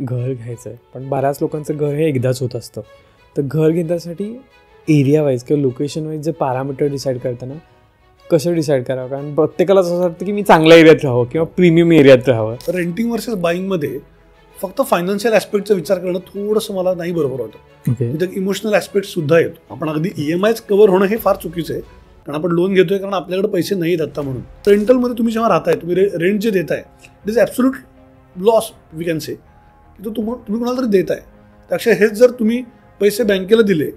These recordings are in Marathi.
घर घ्यायचं आहे, पण बऱ्याच लोकांचं घर हे एकदाच होत असतं. तर घर घेण्यासाठी एरिया वाईज किंवा लोकेशन वाईज जे पॅरामीटर डिसाईड करताना कसं डिसाईड करावं? कारण प्रत्येकाला असं वाटतं की मी चांगल्या एरियात राहावं किंवा प्रीमियम एरियात राहावं. रेंटिंग वर्सेस बाईंगमध्ये फक्त फायनान्शियल ॲस्पेक्टचा विचार करणं थोडंसं मला नाही बरोबर वाटतं. तिथे इमोशनल ॲस्पेक्ट सुद्धा येतो. आपण अगदी EMIच कव्हर होणं हे फार चुकीचं आहे, कारण आपण लोन घेतोय कारण आपल्याकडे पैसे नाही आहेत आता म्हणून. रेंटलमध्ये तुम्ही जेव्हा राहताय, तुम्ही रेंट जे देताय it is absolute loss we can say, की तो तुम्ही कोणाला तरी देताय. त्यापेक्षा हेच जर तुम्ही पैसे बँकेला दिले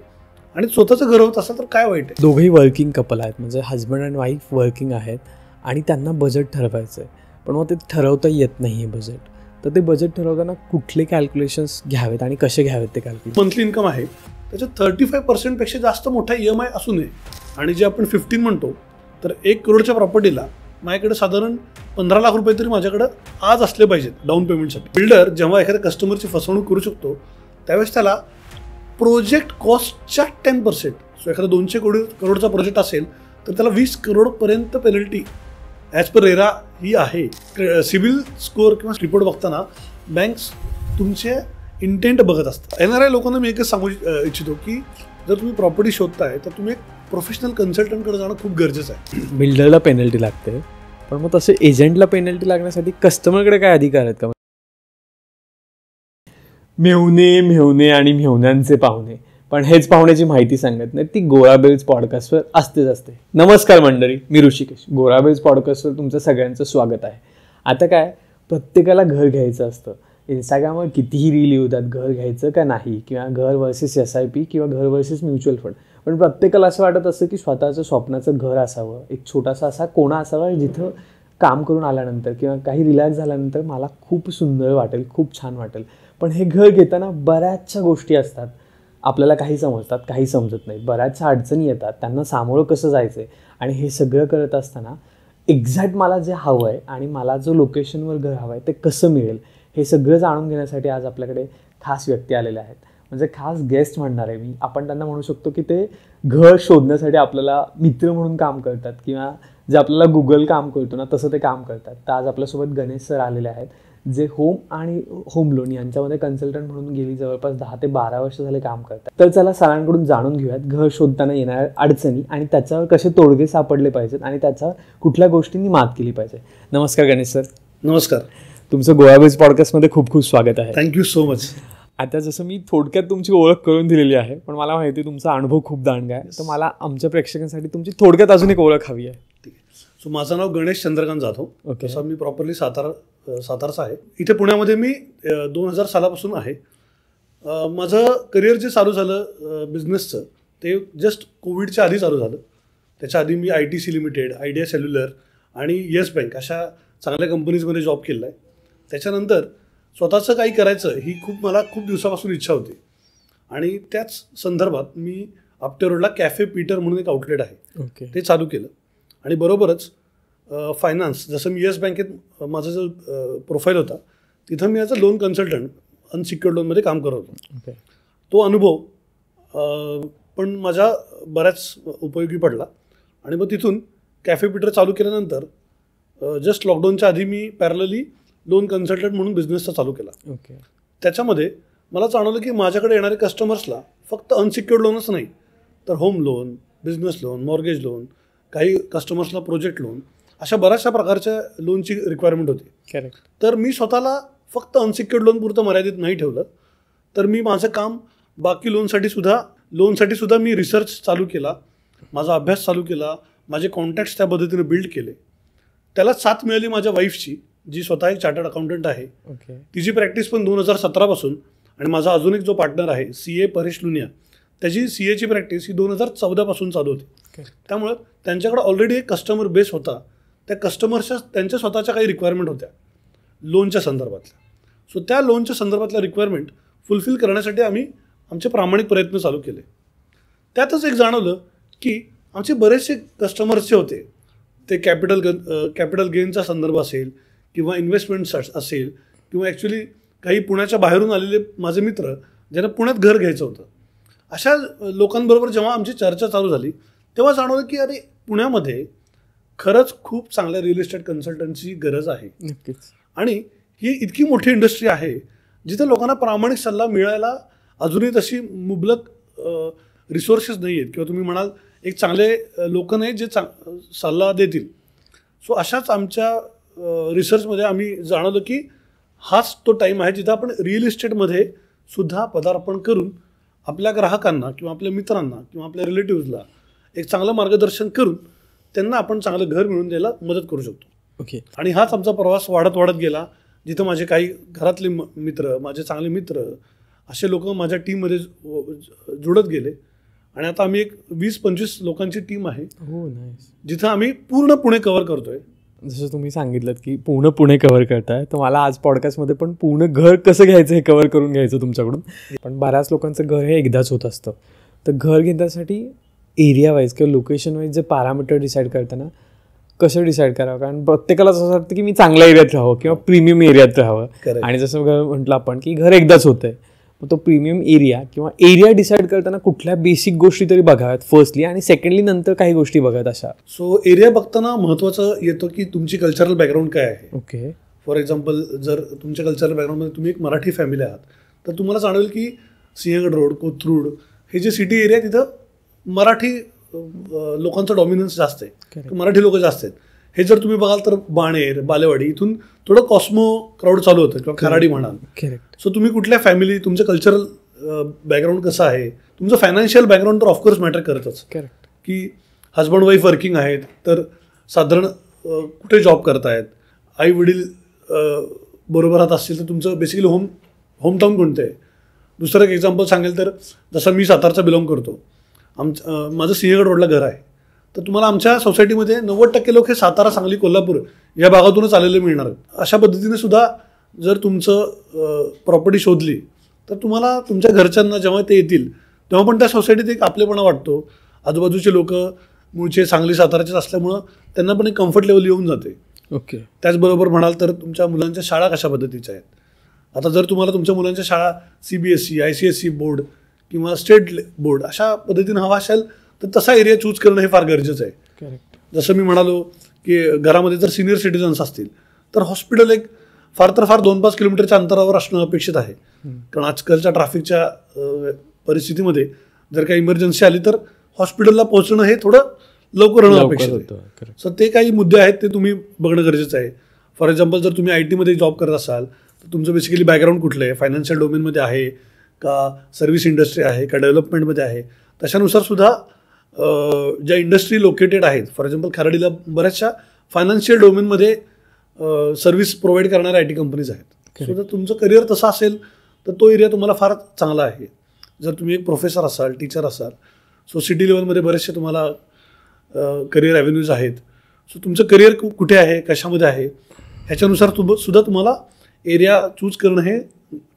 आणि स्वतःचं घर होत असेल तर काय वाईट आहे. दोघेही वर्किंग कपल आहेत, म्हणजे हजबंड अँड वाईफ वर्किंग आहेत आणि त्यांना बजेट ठरवायचं आहे, पण मग ते ठरवता येत नाही आहे बजेट. तर ते बजेट ठरवताना कुठले कॅल्क्युलेशन्स घ्यावेत आणि कसे घ्यावेत ते कॅल्क्युलेशन. मंथली इन्कम आहे त्याच्यात 35% पेक्षा जास्त मोठा EMI असू नये. आणि जे आपण 15 म्हणतो, तर 1 करोडच्या प्रॉपर्टीला माझ्याकडे साधारण 15 लाख रुपये तरी माझ्याकडे आज असले पाहिजेत डाऊन पेमेंटसाठी. बिल्डर जेव्हा एखाद्या कस्टमरची फसवणूक करू शकतो त्यावेळेस त्याला प्रोजेक्ट कॉस्टच्या 10%, सो एखादा 200 करोडचा प्रोजेक्ट असेल तर त्याला 20 करोडपर्यंत पेनल्टी ॲज पर रेरा ही आहे. सिबिल स्कोअर किंवा रिपोर्ट बघताना बँक्स तुमचे इंटेंट बघत असतात. येणाऱ्या लोकांना मी एकच सांगू इच्छितो की जर तुम्ही प्रॉपर्टी शोधताय तर तुम्ही एक प्रोफेशनल कन्सल्टंटकडे जाणं खूप गरजेचं आहे. बिल्डरला पेनल्टी लागते, पण मग तसे एजंटला पेनल्टी लागण्यासाठी कस्टमरकडे काय अधिकार आहेत का? मेहुणे आणि मेहुण्यांचे पाहुणे, पण हेच पाहुण्याची माहिती सांगत नाही, ती गोराबेल्स पॉडकास्टवर असते. नमस्कार मंडळी, मी ऋषिकेश. गोराबेल्स पॉडकास्टवर तुमचं सगळ्यांचं स्वागत आहे. आता काय, प्रत्येकाला घर घ्यायचं असतं. इंस्टाग्रामवर कितीही रील येतात घर घ्यायचं का नाही, किंवा घर वर्सेस SIP किंवा घर वर्सेस म्युच्युअल फंड. पण प्रत्येकाला असं वाटत असतं की स्वतःचं स्वप्नाचं घर असावं, एक छोटासा असा कोणा असावा जिथं काम करून आल्यानंतर किंवा काही रिलॅक्स झाल्यानंतर मला खूप सुंदर वाटेल, खूप छान वाटेल. पण हे घर घेताना बऱ्याचशा गोष्टी असतात, आपल्याला काही समजतात, काही समजत नाही, बऱ्याचशा अडचणी येतात, त्यांना सामोरं कसं जायचं आहे. आणि हे सगळं करत असताना एक्झॅक्ट मला जे हवं आहे आणि मला जो लोकेशनवर घर हवं आहे ते कसं मिळेल हे सगळं जाणून घेण्यासाठी आज आपल्याकडे खास व्यक्ती आलेल्या आहेत. म्हणजे खास गेस्ट म्हणणार आहे मी. आपण त्यांना म्हणू शकतो की ते घर शोधण्यासाठी आपल्याला मित्र म्हणून काम करतात, किंवा जे आपल्याला गुगल काम करतो ना तसं ते काम करतात. तर आज आपल्यासोबत गणेश सर आलेले आहेत, जे होम आणि होम लोन यांच्यामध्ये कन्सल्टंट म्हणून गेली जवळपास 10 ते 12 वर्ष झाले काम करतात. तर चला सरांकडून जाणून घेऊयात घर शोधताना येणाऱ्या अडचणी आणि त्याच्यावर कसे तोडगे सापडले पाहिजेत आणि त्याच्यावर कुठल्या गोष्टींनी मात केली पाहिजे. नमस्कार गणेश सर. नमस्कार. तुमचं गोराबेल्स पॉडकास्टमध्ये खूप खूप स्वागत आहे. Thank you so much. आता जसं मी थोडक्यात तुमची ओळख करून दिलेली आहे, पण मला माहिती आहे तुमचा अनुभव खूप दांडगा आहे, तर मला आमच्या प्रेक्षकांसाठी तुमची थोडक्यात अजून एक ओळख हवी आहे. ठीक आहे. सो माझं नाव गणेश चंद्रकांत जाधव. तसं मी प्रॉपरली सातारचा आहे. इथे पुण्यामध्ये मी 2000 सालापासून आहे. माझं करिअर जे चालू झालं बिझनेसचं ते जस्ट कोविडच्या आधी चालू झालं. त्याच्या आधी मी ITC लिमिटेड, आयडिया सेल्युलर आणि येस बँक अशा चांगल्या कंपनीजमध्ये जॉब केला आहे. त्याच्यानंतर स्वतःचं काही करायचं ही मला खूप दिवसापासून इच्छा होती आणि त्याच संदर्भात मी आपटे रोडला कॅफे पीटर म्हणून एक आउटलेट आहे ते चालू केलं. आणि बरोबरच फायनान्स, जसं मी येस बँकेत माझा जो प्रोफाईल होता तिथं मी as a loan consultant unsecured लोनमध्ये काम करत होतो. तो अनुभव पण माझ्या बऱ्याच उपयोगी पडला. आणि मग तिथून कॅफे पीटर चालू केल्यानंतर जस्ट लॉकडाऊनच्या आधी मी पॅरलली लोन कन्सल्टंट म्हणून बिझनेसचा चालू केला. त्याच्यामध्ये मला जाणवलं की माझ्याकडे येणारे कस्टमर्सला फक्त अनसिक्युअर्ड लोनच नाही तर home loan, business loan, mortgage loan, काही कस्टमर्सला प्रोजेक्ट लोन, अशा बऱ्याचशा प्रकारच्या लोनची रिक्वायरमेंट होती. करेक्ट. तर मी स्वतःला फक्त अनसिक्युअर्ड लोन पुरतं मर्यादित नाही ठेवलं, तर मी माझं काम बाकी लोनसाठी सुद्धा मी रिसर्च चालू केला, माझा अभ्यास चालू केला, माझे कॉन्टॅक्ट्स त्या पद्धतीने बिल्ड केले. त्याला साथ मिळाली माझ्या वाईफची, जी स्वतः एक चार्टर्ड अकाउंटंट आहे. तिची प्रॅक्टिस पण 2017 पासून. आणि माझा अजून एक जो पार्टनर आहे CA परेश लुनिया, त्याची CAची प्रॅक्टिस ही 2014 पासून चालू होती. त्यामुळं त्यांच्याकडे ऑलरेडी एक कस्टमर बेस होता. त्या कस्टमर्सच्या त्यांच्या स्वतःच्या काही रिक्वायरमेंट होत्या लोनच्या संदर्भातल्या. सो त्या लोनच्या संदर्भातल्या रिक्वायरमेंट फुलफिल करण्यासाठी आम्ही आमचे प्रामाणिक प्रयत्न चालू केले. त्यातच एक जाणवलं की आमचे बरेचसे कस्टमर्स जे होते ते कॅपिटल गेनचा संदर्भ असेल किंवा इन्व्हेस्टमेंट्स असेल किंवा ॲक्च्युली काही पुण्याच्या बाहेरून आलेले माझे मित्र ज्यांना पुण्यात घर घ्यायचं होतं, अशा लोकांबरोबर जेव्हा आमची चर्चा चालू झाली तेव्हा जाणवलं की अरे पुण्यामध्ये खरंच खूप चांगल्या रिअल इस्टेट कन्सल्टंटची गरज आहे. नक्कीच. आणि ही इतकी मोठी इंडस्ट्री आहे जिथे लोकांना प्रामाणिक सल्ला मिळायला अजूनही तशी मुबलक रिसोर्सेस नाही आहेत, किंवा तुम्ही म्हणाल एक चांगले लोक नाहीत जे सल्ला देतील. सो अशाच आमच्या रिसर्चमध्ये आम्ही जाणवलं की हाच तो टाईम आहे जिथं आपण रिअल इस्टेटमध्ये सुद्धा पदार्पण करून आपल्या ग्राहकांना किंवा आपल्या मित्रांना किंवा आपल्या रिलेटिव्हजला एक चांगलं मार्गदर्शन करून त्यांना आपण चांगलं घर मिळवून द्यायला मदत करू शकतो. ओके. आणि हाच आमचा प्रवास वाढत गेला, जिथं माझे काही घरातले मित्र, माझे चांगले मित्र, असे लोक माझ्या टीममध्ये जुळत गेले. आणि आता आम्ही एक 20-25 लोकांची टीम आहे. हो, नाईस. जिथं आम्ही पूर्ण पुणे कव्हर करतोय. जसं तुम्ही सांगितलं की पूर्ण पुणे कव्हर करताय, तर मला आज पॉडकास्टमध्ये पण पूर्ण घर कसं घ्यायचं हे कव्हर करून घ्यायचं तुमच्याकडून. पण बऱ्याच लोकांचं घर हे एकदाच होत असतं. तर घर घेण्यासाठी एरिया वाईज किंवा लोकेशन वाईज जे पॅरामीटर डिसाईड करताना कसं डिसाईड करावं, कारण प्रत्येकाला असं वाटतं की मी चांगल्या एरियात राहावं किंवा प्रीमियम एरियात राहावं. आणि जसं म्हटलं आपण की घर एकदाच होतंय, मग तो प्रीमियम एरिया किंवा एरिया डिसाईड करताना कुठल्या बेसिक गोष्टी तरी बघाव्यात फर्स्टली, आणि सेकंडली नंतर काही गोष्टी बघाव्यात अशा. सो एरिया बघताना महत्त्वाचं येतं की तुमची कल्चरल बॅकग्राऊंड काय आहे. ओके. फॉर एक्झाम्पल, जर तुमच्या कल्चरल बॅकग्राऊंडमध्ये तुम्ही एक मराठी फॅमिली आहात, तर तुम्हाला जाणवेल की सिंहगड रोड, कोथरूड हे जे सिटी एरिया आहे तिथं मराठी लोकांचं डॉमिनन्स जास्त आहे, मराठी लोक जास्त आहेत. हे जर तुम्ही बघाल तर बाणेर, बालेवाडी इथून थोडं कॉस्मो क्राऊड चालू होतं, किंवा खराडी म्हणाल. सो तुम्ही कुठल्या फॅमिली, तुमचं कल्चरल बॅकग्राऊंड कसं आहे, तुमचं फायनान्शियल बॅकग्राऊंड तर ऑफकोर्स मॅटर करतच. की हजबंड वाईफ वर्किंग आहेत तर साधारण कुठे जॉब करतायत, आई वडील बरोबर राहत असतील तर तुमचं बेसिकली होमटाऊन कोणतं आहे. दुसरं एक एक्झाम्पल सांगेल तर, जसं मी सातारचा बिलॉंग करतो, माझं सिंहगड रोडला घर आहे, तर तुम्हाला आमच्या सोसायटीमध्ये 90% लोक हे सातारा, सांगली, कोल्हापूर या भागातूनच आलेले मिळणार आहेत. अशा पद्धतीने सुद्धा जर तुमचं प्रॉपर्टी शोधली तर तुम्हाला तुमच्या घरच्यांना जेव्हा ते येतील तेव्हा पण त्या सोसायटीत एक आपलेपणा वाटतो. आजूबाजूचे लोक मूळचे सांगली, साताराचेच असल्यामुळं त्यांना पण एक कम्फर्ट लेवल येऊन जाते. ओके. त्याचबरोबर म्हणाल तर तुमच्या मुलांच्या शाळा कशा पद्धतीच्या आहेत. आता जर तुम्हाला तुमच्या मुलांच्या शाळा CBSE, ICSE बोर्ड किंवा स्टेट बोर्ड अशा पद्धतीने हवा असेल तर तसा एरिया चूज करणं हे फार गरजेचं आहे. जसं मी म्हणालो की घरामध्ये जर सिनियर सिटीजन्स असतील तर हॉस्पिटल एक फार तर फार 2-5 किलोमीटरच्या अंतरावर असणं अपेक्षित आहे. कारण आजकालच्या ट्रॅफिकच्या परिस्थितीमध्ये जर काही इमर्जन्सी आली तर हॉस्पिटलला पोहोचणं हे थोडं लवकर होणं अपेक्षित आहे. सो ते काही मुद्दे आहेत ते तुम्ही बघणं गरजेचं आहे. फॉर एक्झाम्पल, जर तुम्ही IT मध्ये जॉब करत असाल तर तुमचं बेसिकली बॅकग्राऊंड कुठलं आहे, फायनान्शियल डोमेनमध्ये आहे का, सर्व्हिस इंडस्ट्री आहे का, डेव्हलपमेंटमध्ये आहे. तशानुसार सुद्धा ज्या इंडस्ट्री लोकेटेड आहेत, फॉर एक्झाम्पल खराडीला बऱ्याचशा फायनान्शियल डोमेनमध्ये सर्व्हिस प्रोव्हाइड करणाऱ्या IT कंपनीज आहेत. सो जर तुमचं करिअर तसं असेल तर तो एरिया तुम्हाला फार चांगला आहे. जर तुम्ही एक प्रोफेसर असाल, टीचर असाल, सो सिटी लेवलमध्ये बरेचसे तुम्हाला करिअर ॲव्हेन्यूज आहेत. सो तुमचं करिअर कुठे आहे, कशामध्ये आहे, ह्याच्यानुसार सुद्धा तुम्हाला एरिया चूज करणं हे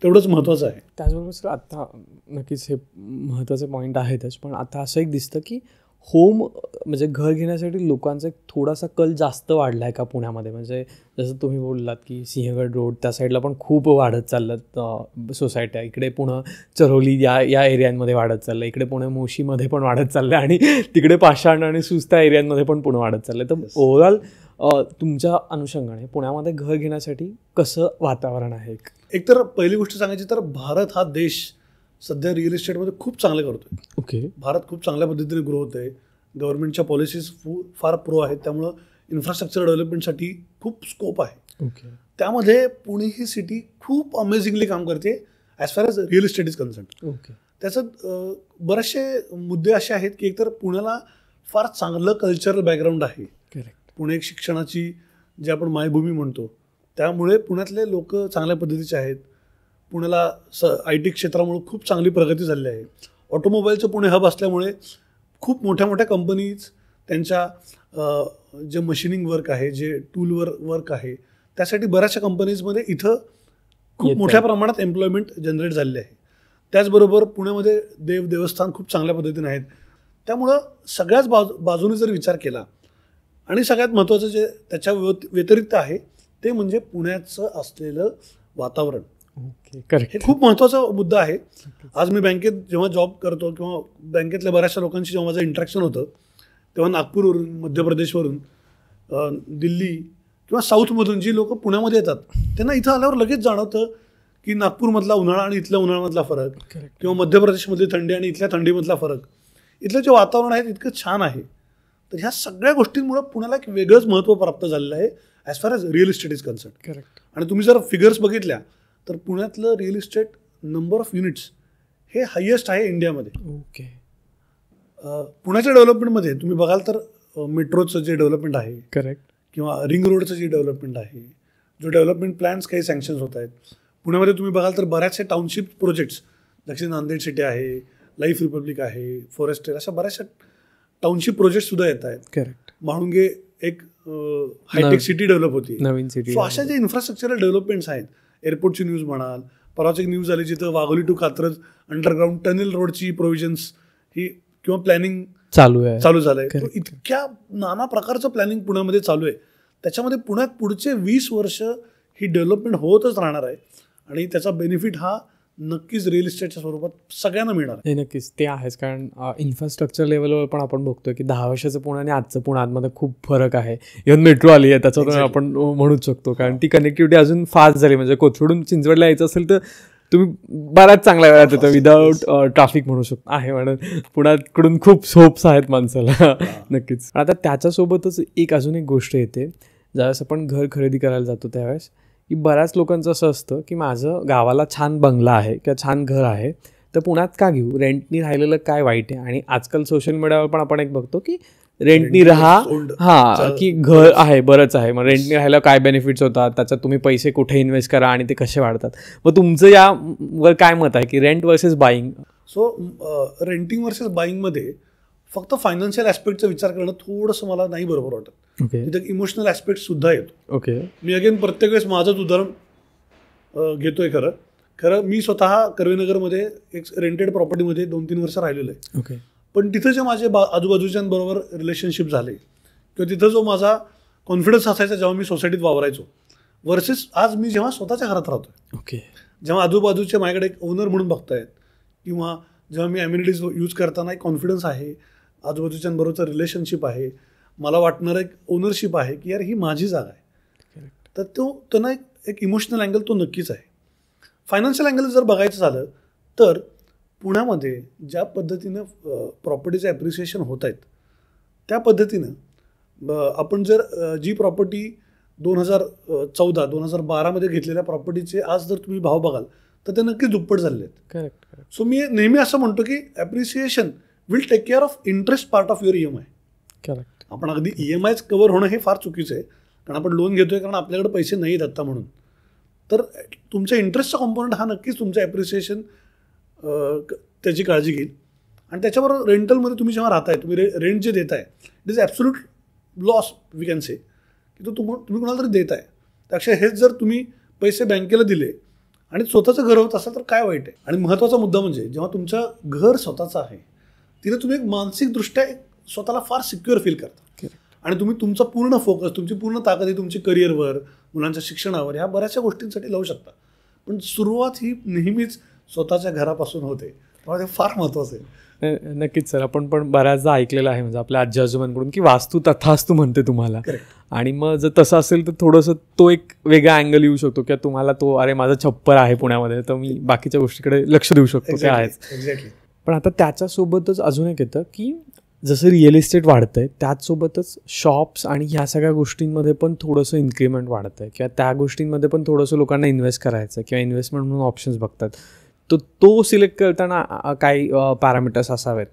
तेवढंच महत्त्वाचं आहे. त्याचबरोबर सर, आता नक्कीच हे महत्त्वाचे पॉईंट आहेतच, पण आता असं एक दिसतं की होम म्हणजे घर घेण्यासाठी लोकांचा एक थोडासा कल जास्त वाढला आहे का पुण्यामध्ये. म्हणजे जसं तुम्ही बोललात की सिंहगड रोड त्या साईडला पण खूप वाढत चाललं सोसायट्या, इकडे पुणे चरोली या एरियांमध्ये वाढत चाललं, इकडे पुणे मोशीमध्ये पण वाढत चाललं, आणि तिकडे पाषाण आणि सुस्ता एरियांमध्ये पण पुणे वाढत चाललं. तर ओव्हरऑल तुमच्या अनुषंगाने पुण्यामध्ये घर घेण्यासाठी कसं वातावरण आहे? एकतर पहिली गोष्ट सांगायची तर भारत हा देश सध्या रिअल इस्टेटमध्ये खूप चांगलं करतोय. ओके. भारत खूप चांगल्या पद्धतीने ग्रो होत आहे. गव्हर्नमेंटच्या पॉलिसीज फार प्रो आहेत, त्यामुळं इन्फ्रास्ट्रक्चर डेव्हलपमेंटसाठी खूप स्कोप आहे. ओके. त्यामध्ये पुणे ही सिटी खूप अमेझिंगली काम करते as far as real estate is concern. Okay. त्याचं बरेचसे मुद्दे असे आहेत की एकतर पुण्याला फार चांगलं कल्चरल बॅकग्राऊंड आहे. करेक्ट. पुणे एक शिक्षणाची जे आपण मायभूमी म्हणतो, त्यामुळे पुण्यातले लोक चांगल्या पद्धतीचे आहेत. पुण्याला IT क्षेत्रामुळे खूप चांगली प्रगती झाली आहे. ऑटोमोबाईलचं पुणे हब असल्यामुळे खूप मोठ्या मोठ्या कंपनीज त्यांच्या जे मशिनिंग वर्क आहे, जे टूलवर वर्क आहे, त्यासाठी बऱ्याचशा कंपनीजमध्ये इथं खूप मोठ्या प्रमाणात एम्प्लॉयमेंट जनरेट झालेली आहे. त्याचबरोबर पुण्यामध्ये देवस्थान खूप चांगल्या पद्धतीने आहेत. त्यामुळं सगळ्याच बाजूने जर विचार केला, आणि सगळ्यात महत्त्वाचं जे त्याच्या व्यतिरिक्त आहे ते म्हणजे पुण्याचं असलेलं वातावरण. ओके. करेक्ट. हे खूप महत्त्वाचा मुद्दा आहे. आज मी बँकेत जेव्हा जॉब करतो किंवा बँकेतल्या बऱ्याचशा लोकांशी जेव्हा माझं इंटरॅक्शन होतं, तेव्हा नागपूरवरून, मध्य प्रदेशवरून, दिल्ली किंवा साऊथमधून जी लोक पुण्यामध्ये येतात त्यांना इथं आल्यावर लगेच जाणवतं की नागपूरमधला उन्हाळा आणि इथल्या उन्हाळ्यामधला फरक किंवा मध्य प्रदेशमधली थंडी आणि इथल्या थंडीमधला फरक, इथलं जे वातावरण आहे इतकं छान आहे. तर ह्या सगळ्या गोष्टींमुळे पुण्याला एक वेगळंच महत्त्व प्राप्त झालेलं आहे as far as real estate is concern. Correct. आणि तुम्ही जर फिगर्स बघितल्या तर पुण्यातलं real estate number of units हे हायेस्ट आहे इंडियामध्ये. ओके. पुण्याच्या डेव्हलपमेंटमध्ये तुम्ही बघाल तर मेट्रोचं जे डेव्हलपमेंट आहे, करेक्ट, किंवा रिंग रोडचं जे डेव्हलपमेंट आहे, जो डेव्हलपमेंट प्लॅन्स काही सँक्शन्स होत आहेत पुण्यामध्ये, तुम्ही बघाल तर बऱ्याचशा टाउनशिप प्रोजेक्ट्स, जसे नांदेड सिटी आहे, लाईफ रिपब्लिक आहे, फॉरेस्टेर, अशा बऱ्याचशा टाउनशिप प्रोजेक्टसुद्धा येत आहेत. करेक्ट. म्हाळुंगे एक हायटेक सिटी डेव्हलप होती, नवीन सिटी. सो अशा जे इन्फ्रास्ट्रक्चरल डेव्हलपमेंट्स आहेत, एअरपोर्टची न्यूज म्हणाल, परवाच एक न्यूज आली जिथं Wagholi to Katraj underground tunnel रोडची प्रोव्हिजन्स ही किंवा प्लॅनिंग चालू झालंय. इतक्या नाना प्रकारचं प्लॅनिंग पुण्यामध्ये चालू आहे. त्याच्यामध्ये पुण्यात पुढचे 20 वर्ष ही डेव्हलपमेंट होतच राहणार आहे आणि त्याचा बेनिफिट हा नक्कीच रिअल इस्टेटच्या स्वरूपात सगळ्यांना मिळणार आहे. नक्कीच ते आहेच. कारण इन्फ्रास्ट्रक्चर लेवलवर पण आपण बघतोय की 10 वर्षाचं पुणे आणि आजचं पुणे आतमध्ये खूप फरक आहे. इव्हन मेट्रो आली आहे त्याच्यावर आपण म्हणूच शकतो. कारण ती कनेक्टिव्हिटी अजून फास्ट झाली. म्हणजे कोथरूडून चिंचवडला यायचं असेल तर तुम्ही बऱ्याच चांगल्या वेळात येतं विदाऊट ट्रॅफिक म्हणू शकतो आहे. म्हणून पुण्याकडून खूप सोप्स आहेत माणसाला. नक्कीच. आता त्याच्यासोबतच एक अजून एक गोष्ट येते, ज्यावेळेस आपण घर खरेदी करायला जातो त्यावेळेस की बऱ्याच लोकांचं असं असतं की माझं गावाला छान बंगला आहे किंवा छान घर आहे तर पुण्यात का घेऊ, रेंटनी राहिलेलं काय वाईट आहे. आणि आजकाल सोशल मीडियावर पण आपण एक बघतो की रेंटनी राहा की घर आहे बरंच आहे, मग रेंटनी राहायला काय बेनिफिट्स होतात, त्याच्यात तुम्ही पैसे कुठे इन्व्हेस्ट करा आणि ते कसे वाढतात. मग तुमचं यावर काय मत आहे की rent versus buying? So renting versus बाईंगमध्ये फक्त फायनान्शियल ॲस्पेक्टचा विचार करणं थोडंसं मला नाही बरोबर वाटत. तिथं इमोशनल ॲस्पेक्ट सुद्धा येतो. ओके. मी अगेन प्रत्येक वेळेस माझंच उदाहरण घेतोय. खरं मी स्वतः कर्वेनगरमध्ये एक रेंटेड प्रॉपर्टीमध्ये 2-3 वर्ष राहिलेलो आहे. ओके. पण तिथं जे माझे आजूबाजूच्यांबरोबर रिलेशनशिप झाले किंवा तिथं जो माझा कॉन्फिडन्स असायचा जेव्हा मी सोसायटीत वावरायचो वर्सेस आज मी जेव्हा स्वतःच्या घरात राहतोय, ओके, जेव्हा आजूबाजूचे माझ्याकडे एक ओनर म्हणून बघतायत किंवा जेव्हा मी ॲम्युनिटीज यूज करताना एक कॉन्फिडन्स आहे, आजूबाजूच्यांबरोबरचं रिलेशनशिप आहे, मला वाटणारं एक ओनरशिप आहे की यार ही माझी जागा आहे, तर त्यांना एक इमोशनल अँगल तो नक्कीच आहे. फायनान्शियल अँगल जर बघायचं झालं तर पुण्यामध्ये ज्या पद्धतीनं प्रॉपर्टीचं ॲप्रिसिएशन होत आहेत त्या पद्धतीनं आपण जर जी प्रॉपर्टी 2014-2012मध्ये घेतलेल्या प्रॉपर्टीचे आज जर तुम्ही भाव बघाल तर ते नक्कीच दुप्पट झालेले आहेत. करेक्ट. सो मी नेहमी असं म्हणतो की appreciation will take care of interest part of your EMI. Correct. आपण अगदी EMIच कव्हर होणं हे फार चुकीचं आहे, कारण आपण लोन घेतोय कारण आपल्याकडे पैसे नाहीत आत्ता म्हणून. तर तुमच्या इंटरेस्टचा कॉम्पोनंट हा नक्कीच तुमचं ॲप्रिसिएशन त्याची काळजी घेईल. आणि त्याच्याबरोबर रेंटलमध्ये तुम्ही जेव्हा राहताय, तुम्ही रेंट जे देताय it is absolute loss we can say की तो तुम्ही कोणाला तरी देताय. त्यापेक्षा हेच जर तुम्ही पैसे बँकेला दिले आणि स्वतःचं घर होत असेल तर काय वाईट आहे. आणि महत्त्वाचा मुद्दा म्हणजे जेव्हा तुमचं घर स्वतःचं आहे तिथे तुम्ही एक मानसिकदृष्ट्या स्वतःला फार सिक्युअर फील करता आणि तुम्ही तुमचा पूर्ण फोकस, तुमची पूर्ण ताकद ही तुमची करिअरवर, मुलांच्या शिक्षणावर, ह्या बऱ्याचशा गोष्टींसाठी लावू शकता. पण सुरुवात ही नेहमीच स्वतःच्या घरापासून होते, त्यामुळे ते फार महत्त्वाचं आहे. नक्कीच सर. आपण पण बऱ्याचदा ऐकलेलं आहे म्हणजे आपल्या आजी आजोबांकडून की वास्तू तथास्तू म्हणते तुम्हाला. आणि मग जर तसं असेल तर थोडंसं तो एक वेगळा अँगल येऊ शकतो किंवा तुम्हाला तो अरे माझं छप्पर आहे पुण्यामध्ये तर मी बाकीच्या गोष्टीकडे लक्ष देऊ शकतो. ते आहेच. एक्झॅक्टली. पण आता त्याच्यासोबतच अजून एक येतं की जसं रिअल इस्टेट वाढतंय त्याचसोबतच शॉप्स आणि ह्या सगळ्या गोष्टींमध्ये पण थोडंसं इन्क्रिमेंट वाढत आहे किंवा त्या गोष्टींमध्ये पण थोडंसं लोकांना इन्व्हेस्ट करायचं किंवा इन्व्हेस्टमेंट म्हणून ऑप्शन्स बघतात. तर तो सिलेक्ट करताना काही पॅरामीटर्स असावेत.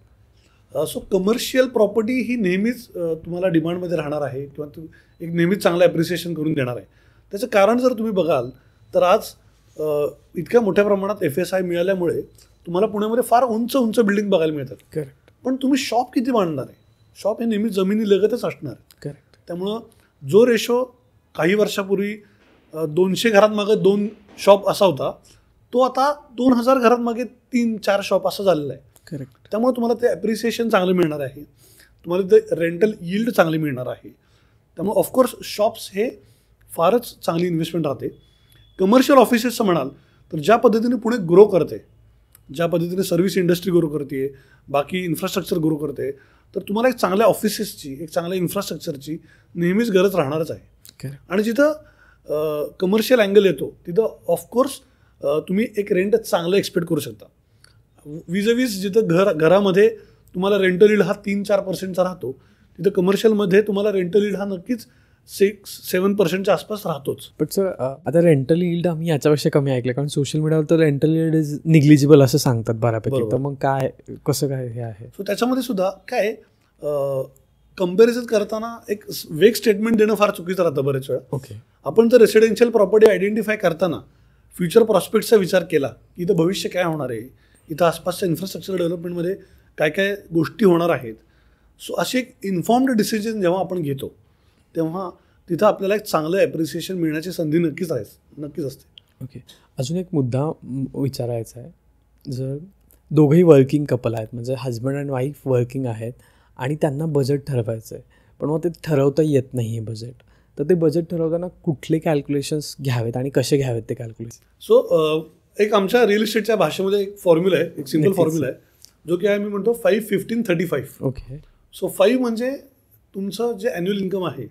सो कमर्शियल प्रॉपर्टी ही नेहमीच तुम्हाला डिमांडमध्ये राहणार आहे किंवा एक नेहमीच चांगलं ॲप्रिसिएशन करून देणार आहे. त्याचं कारण जर तुम्ही बघाल तर आज इतक्या मोठ्या प्रमाणात FSI मिळाल्यामुळे तुम्हाला पुण्यामध्ये फार उंच उंच बिल्डिंग बघायला मिळतात. करेक्ट. पण तुम्ही शॉप किती बांधणार आहे? शॉप हे नेहमी जमिनीलगतच असणार आहे. करेक्ट. त्यामुळं जो रेशो काही वर्षापूर्वी 200 घरात मागे 2 शॉप असा होता तो आता 2000 घरात मागे 3-4 शॉप असं झालेला आहे. करेक्ट. त्यामुळे तुम्हाला ते ॲप्रिसिएशन चांगलं मिळणार आहे, तुम्हाला ते रेंटल यील्ड चांगली मिळणार आहे. त्यामुळे ऑफकोर्स शॉप्स हे फारच चांगली इन्व्हेस्टमेंट राहते. कमर्शियल ऑफिसेसचं म्हणाल तर ज्या पद्धतीने पुणे ग्रो करते, ज्या पद्धतीने सर्व्हिस इंडस्ट्री ग्रो करते, बाकी इन्फ्रास्ट्रक्चर ग्रो करते, तर तुम्हाला एक चांगल्या ऑफिसेसची, एक चांगल्या इन्फ्रास्ट्रक्चरची नेहमीच गरज राहणारच आहे. करेक्ट. आणि जिथं कमर्शियल अँगल येतो तिथं ऑफकोर्स तुम्ही एक रेंट चांगलं एक्सपेक्ट करू शकता. वीज जिथं घरामध्ये तुम्हाला रेंटल यील्ड हा 3-4% राहतो, तिथं कमर्शियलमध्ये तुम्हाला रेंटल यील्ड हा नक्कीच 6-7% आसपास राहतोच. बट सर आता रेंटल यील्ड आम्ही याच्यापेक्षा कमी ऐकलं, कारण सोशल मीडियावर तर रेंटल यील्ड इज निग्लिजिबल असं सांगतात बऱ्यापैकी. तर मग काय कसं काय हे आहे? सो त्याच्यामध्ये सुद्धा काय कम्पॅरिझन करताना एक वेग स्टेटमेंट देणं फार चुकीचं राहतं बरेच वेळा. ओके, आपण जर रेसिडेन्शियल प्रॉपर्टी आयडेंटिफाय करताना फ्युचर प्रॉस्पेक्टचा विचार केला की इथं भविष्य काय होणार आहे, इथं आसपासच्या इन्फ्रास्ट्रक्चर डेव्हलपमेंटमध्ये काय काय गोष्टी होणार आहेत. सो अशी एक इन्फॉर्म्ड डिसिजन जेव्हा आपण घेतो तेव्हा तिथं आपल्याला एक चांगलं ॲप्रिसिएशन मिळण्याची संधी नक्कीच असते. ओके, अजून एक मुद्दा विचारायचा आहे. जर दोघंही वर्किंग कपल आहेत, म्हणजे हजबंड अँड वाईफ वर्किंग आहेत आणि त्यांना बजेट ठरवायचं आहे, पण मग ते ठरवता येत नाही आहे बजेट, तर ते बजेट ठरवताना कुठले कॅल्क्युलेशन्स घ्यावेत आणि कसे घ्यावेत ते कॅल्क्युलेशन? सो एक आमच्या रिअल इस्टेटच्या भाषेमध्ये एक फॉर्म्युला आहे, एक सिम्पल फॉर्म्युला आहे, जो की आहे मी म्हणतो 5-15-35. ओके, सो 5 म्हणजे तुमचं जे ॲन्युअल इन्कम आहे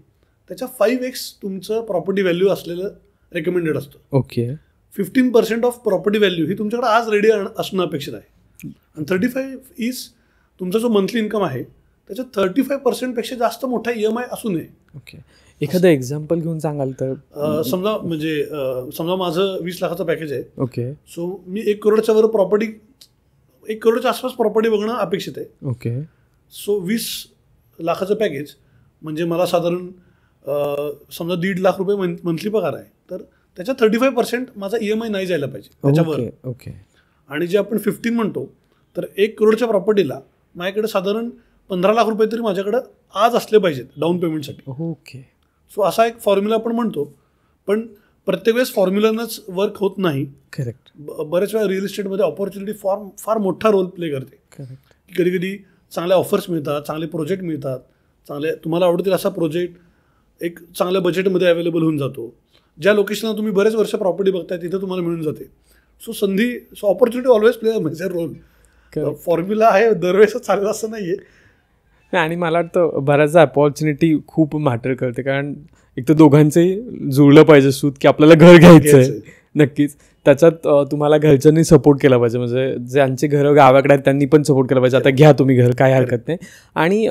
त्याच्या 5x तुमचं प्रॉपर्टी व्हॅल्यू असलेलं रेकमेंडेड असतं. ओके, 15% ऑफ प्रॉपर्टी व्हॅल्यू ही तुमच्याकडे आज रेडी असणं अपेक्षित आहे. आणि 35 इज तुमचा जो मंथली इन्कम आहे त्याच्या 35% जास्त मोठा EMI असू नये. ओके, एखादं एक्झाम्पल घेऊन सांगाल तर? समजा माझं 20 लाखाचं पॅकेज आहे. ओके, सो मी 1 करोडच्या वर प्रॉपर्टी 1 करोडच्या आसपास प्रॉपर्टी बघणं अपेक्षित आहे. ओके, सो 20 लाखाचं पॅकेज म्हणजे मला साधारण समजा 1.5 लाख रुपये मंथली पगार आहे, तर त्याच्या 35% माझा EMI नाही जायला पाहिजे त्याच्यावर. ओके, आणि जे आपण 15 म्हणतो, तर 1 करोडच्या प्रॉपर्टीला माझ्याकडे साधारण 15 लाख रुपये तरी माझ्याकडं आज असले पाहिजेत डाऊन पेमेंटसाठी. ओके, सो असा एक फॉर्म्युला आपण म्हणतो, पण प्रत्येक वेळेस फॉर्म्युलानंच वर्क होत नाही. करेक्ट. बऱ्याच वेळा रिअल इस्टेटमध्ये ऑपॉर्च्युनिटी फार मोठा रोल प्ले करते. करेक्ट. कधी कधी चांगल्या ऑफर्स मिळतात, चांगले प्रोजेक्ट मिळतात, चांगले तुम्हाला आवडतील असा प्रोजेक्ट एक चांगल्या बजेटमध्ये अवेलेबल होऊन जातो. ज्या लोकेशनला तुम्ही बरेच वर्ष प्रॉपर्टी बघताय तिथं तुम्हाला मिळून जाते. So opportunity always play a major role. Formula आहे दरवेळेस चालेल असं नाही आहे. आणि मला वाटतं बऱ्याचदा अपॉर्च्युनिटी खूप मॅटर करते, कारण एक तर दोघांचंही जुळलं पाहिजे सूत की आपल्याला घर घ्यायचं आहे. नक्कीच त्याच्यात तुम्हाला घरच्यांनी सपोर्ट केला पाहिजे, म्हणजे ज्यांचे घरं गावाकडे आहेत त्यांनी पण सपोर्ट केला पाहिजे, आता घ्या तुम्ही घर, काय हरकत नाही. आणि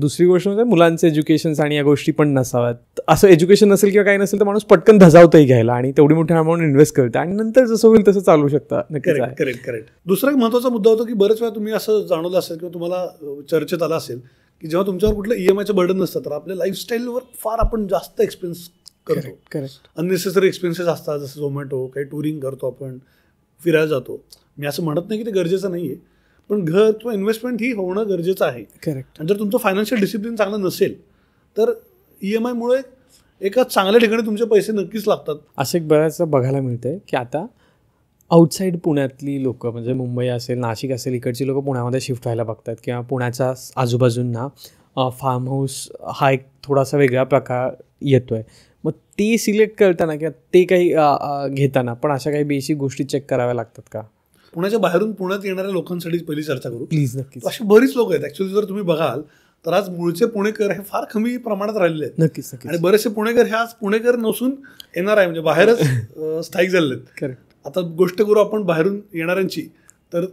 दुसरी गोष्ट म्हणजे मुलांचे एज्युकेशन्स आणि या गोष्टी पण नसाव्यात. असं एज्युकेशन नसेल किंवा काही नसेल तर माणूस पटकन धजावतंही घ्यायला आणि तेवढी मोठी अमाऊंट इन्व्हेस्ट करते आणि नंतर जसं होईल तसं चालू शकतं. करेक्ट. दुसरा एक महत्त्वाचा मुद्दा होतो की बरेच वेळा तुम्ही असं जाणवलं असेल किंवा तुम्हाला चर्चेत आलं असेल की जेव्हा तुमच्यावर कुठलं EMIचं बर्डन नसतं तर आपल्या लाईफस्टाईलवर फार आपण जास्त एक्सपेन्स करतो. करेक्ट. अननेसेसरी एक्सपेन्सेस असतात, जसं झोमॅटो, काही टुरिंग करतो, आपण फिरायला जातो. मी असं म्हणत नाही की ते गरजेचं नाही आहे, पण घर किंवा इन्व्हेस्टमेंट ही होणं गरजेचं आहे. करेक्ट. आणि जर तुमचं फायनान्शियल डिसिप्लिन चांगलं नसेल तर EMIमुळे एका चांगल्या ठिकाणी तुमचे पैसे नक्कीच लागतात. असं एक बऱ्याचदा बघायला मिळतंय की आता आउटसाईड पुण्यातली लोक, म्हणजे मुंबई असेल, नाशिक असेल, इकडची लोक पुण्यामध्ये शिफ्ट व्हायला बघतात किंवा पुण्याच्या आजूबाजूंना फार्म हाऊस हा एक थोडासा वेगळा प्रकार येतो आहे. मग ते सिलेक्ट करताना किंवा ते काही घेताना पण अशा काही बेसिक गोष्टी चेक कराव्या लागतात का? पुण्याच्या बाहेरून पुण्यात येणाऱ्या लोकांसाठी पहिली चर्चा करू प्लीज. नक्कीच. अशी बरीच लोक आहेत ॲक्च्युली. जर तुम्ही बघाल तर आज मूळचे पुणेकर हे फार कमी प्रमाणात राहिलेले आहेत. नक्कीच. आणि बरेचसे पुणेकर हे आज पुणेकर नसून येणार आहे, म्हणजे बाहेरच स्थायिक झालेले आहेत. करेक्ट. आता गोष्ट करू आपण बाहेरून येणाऱ्यांची, तर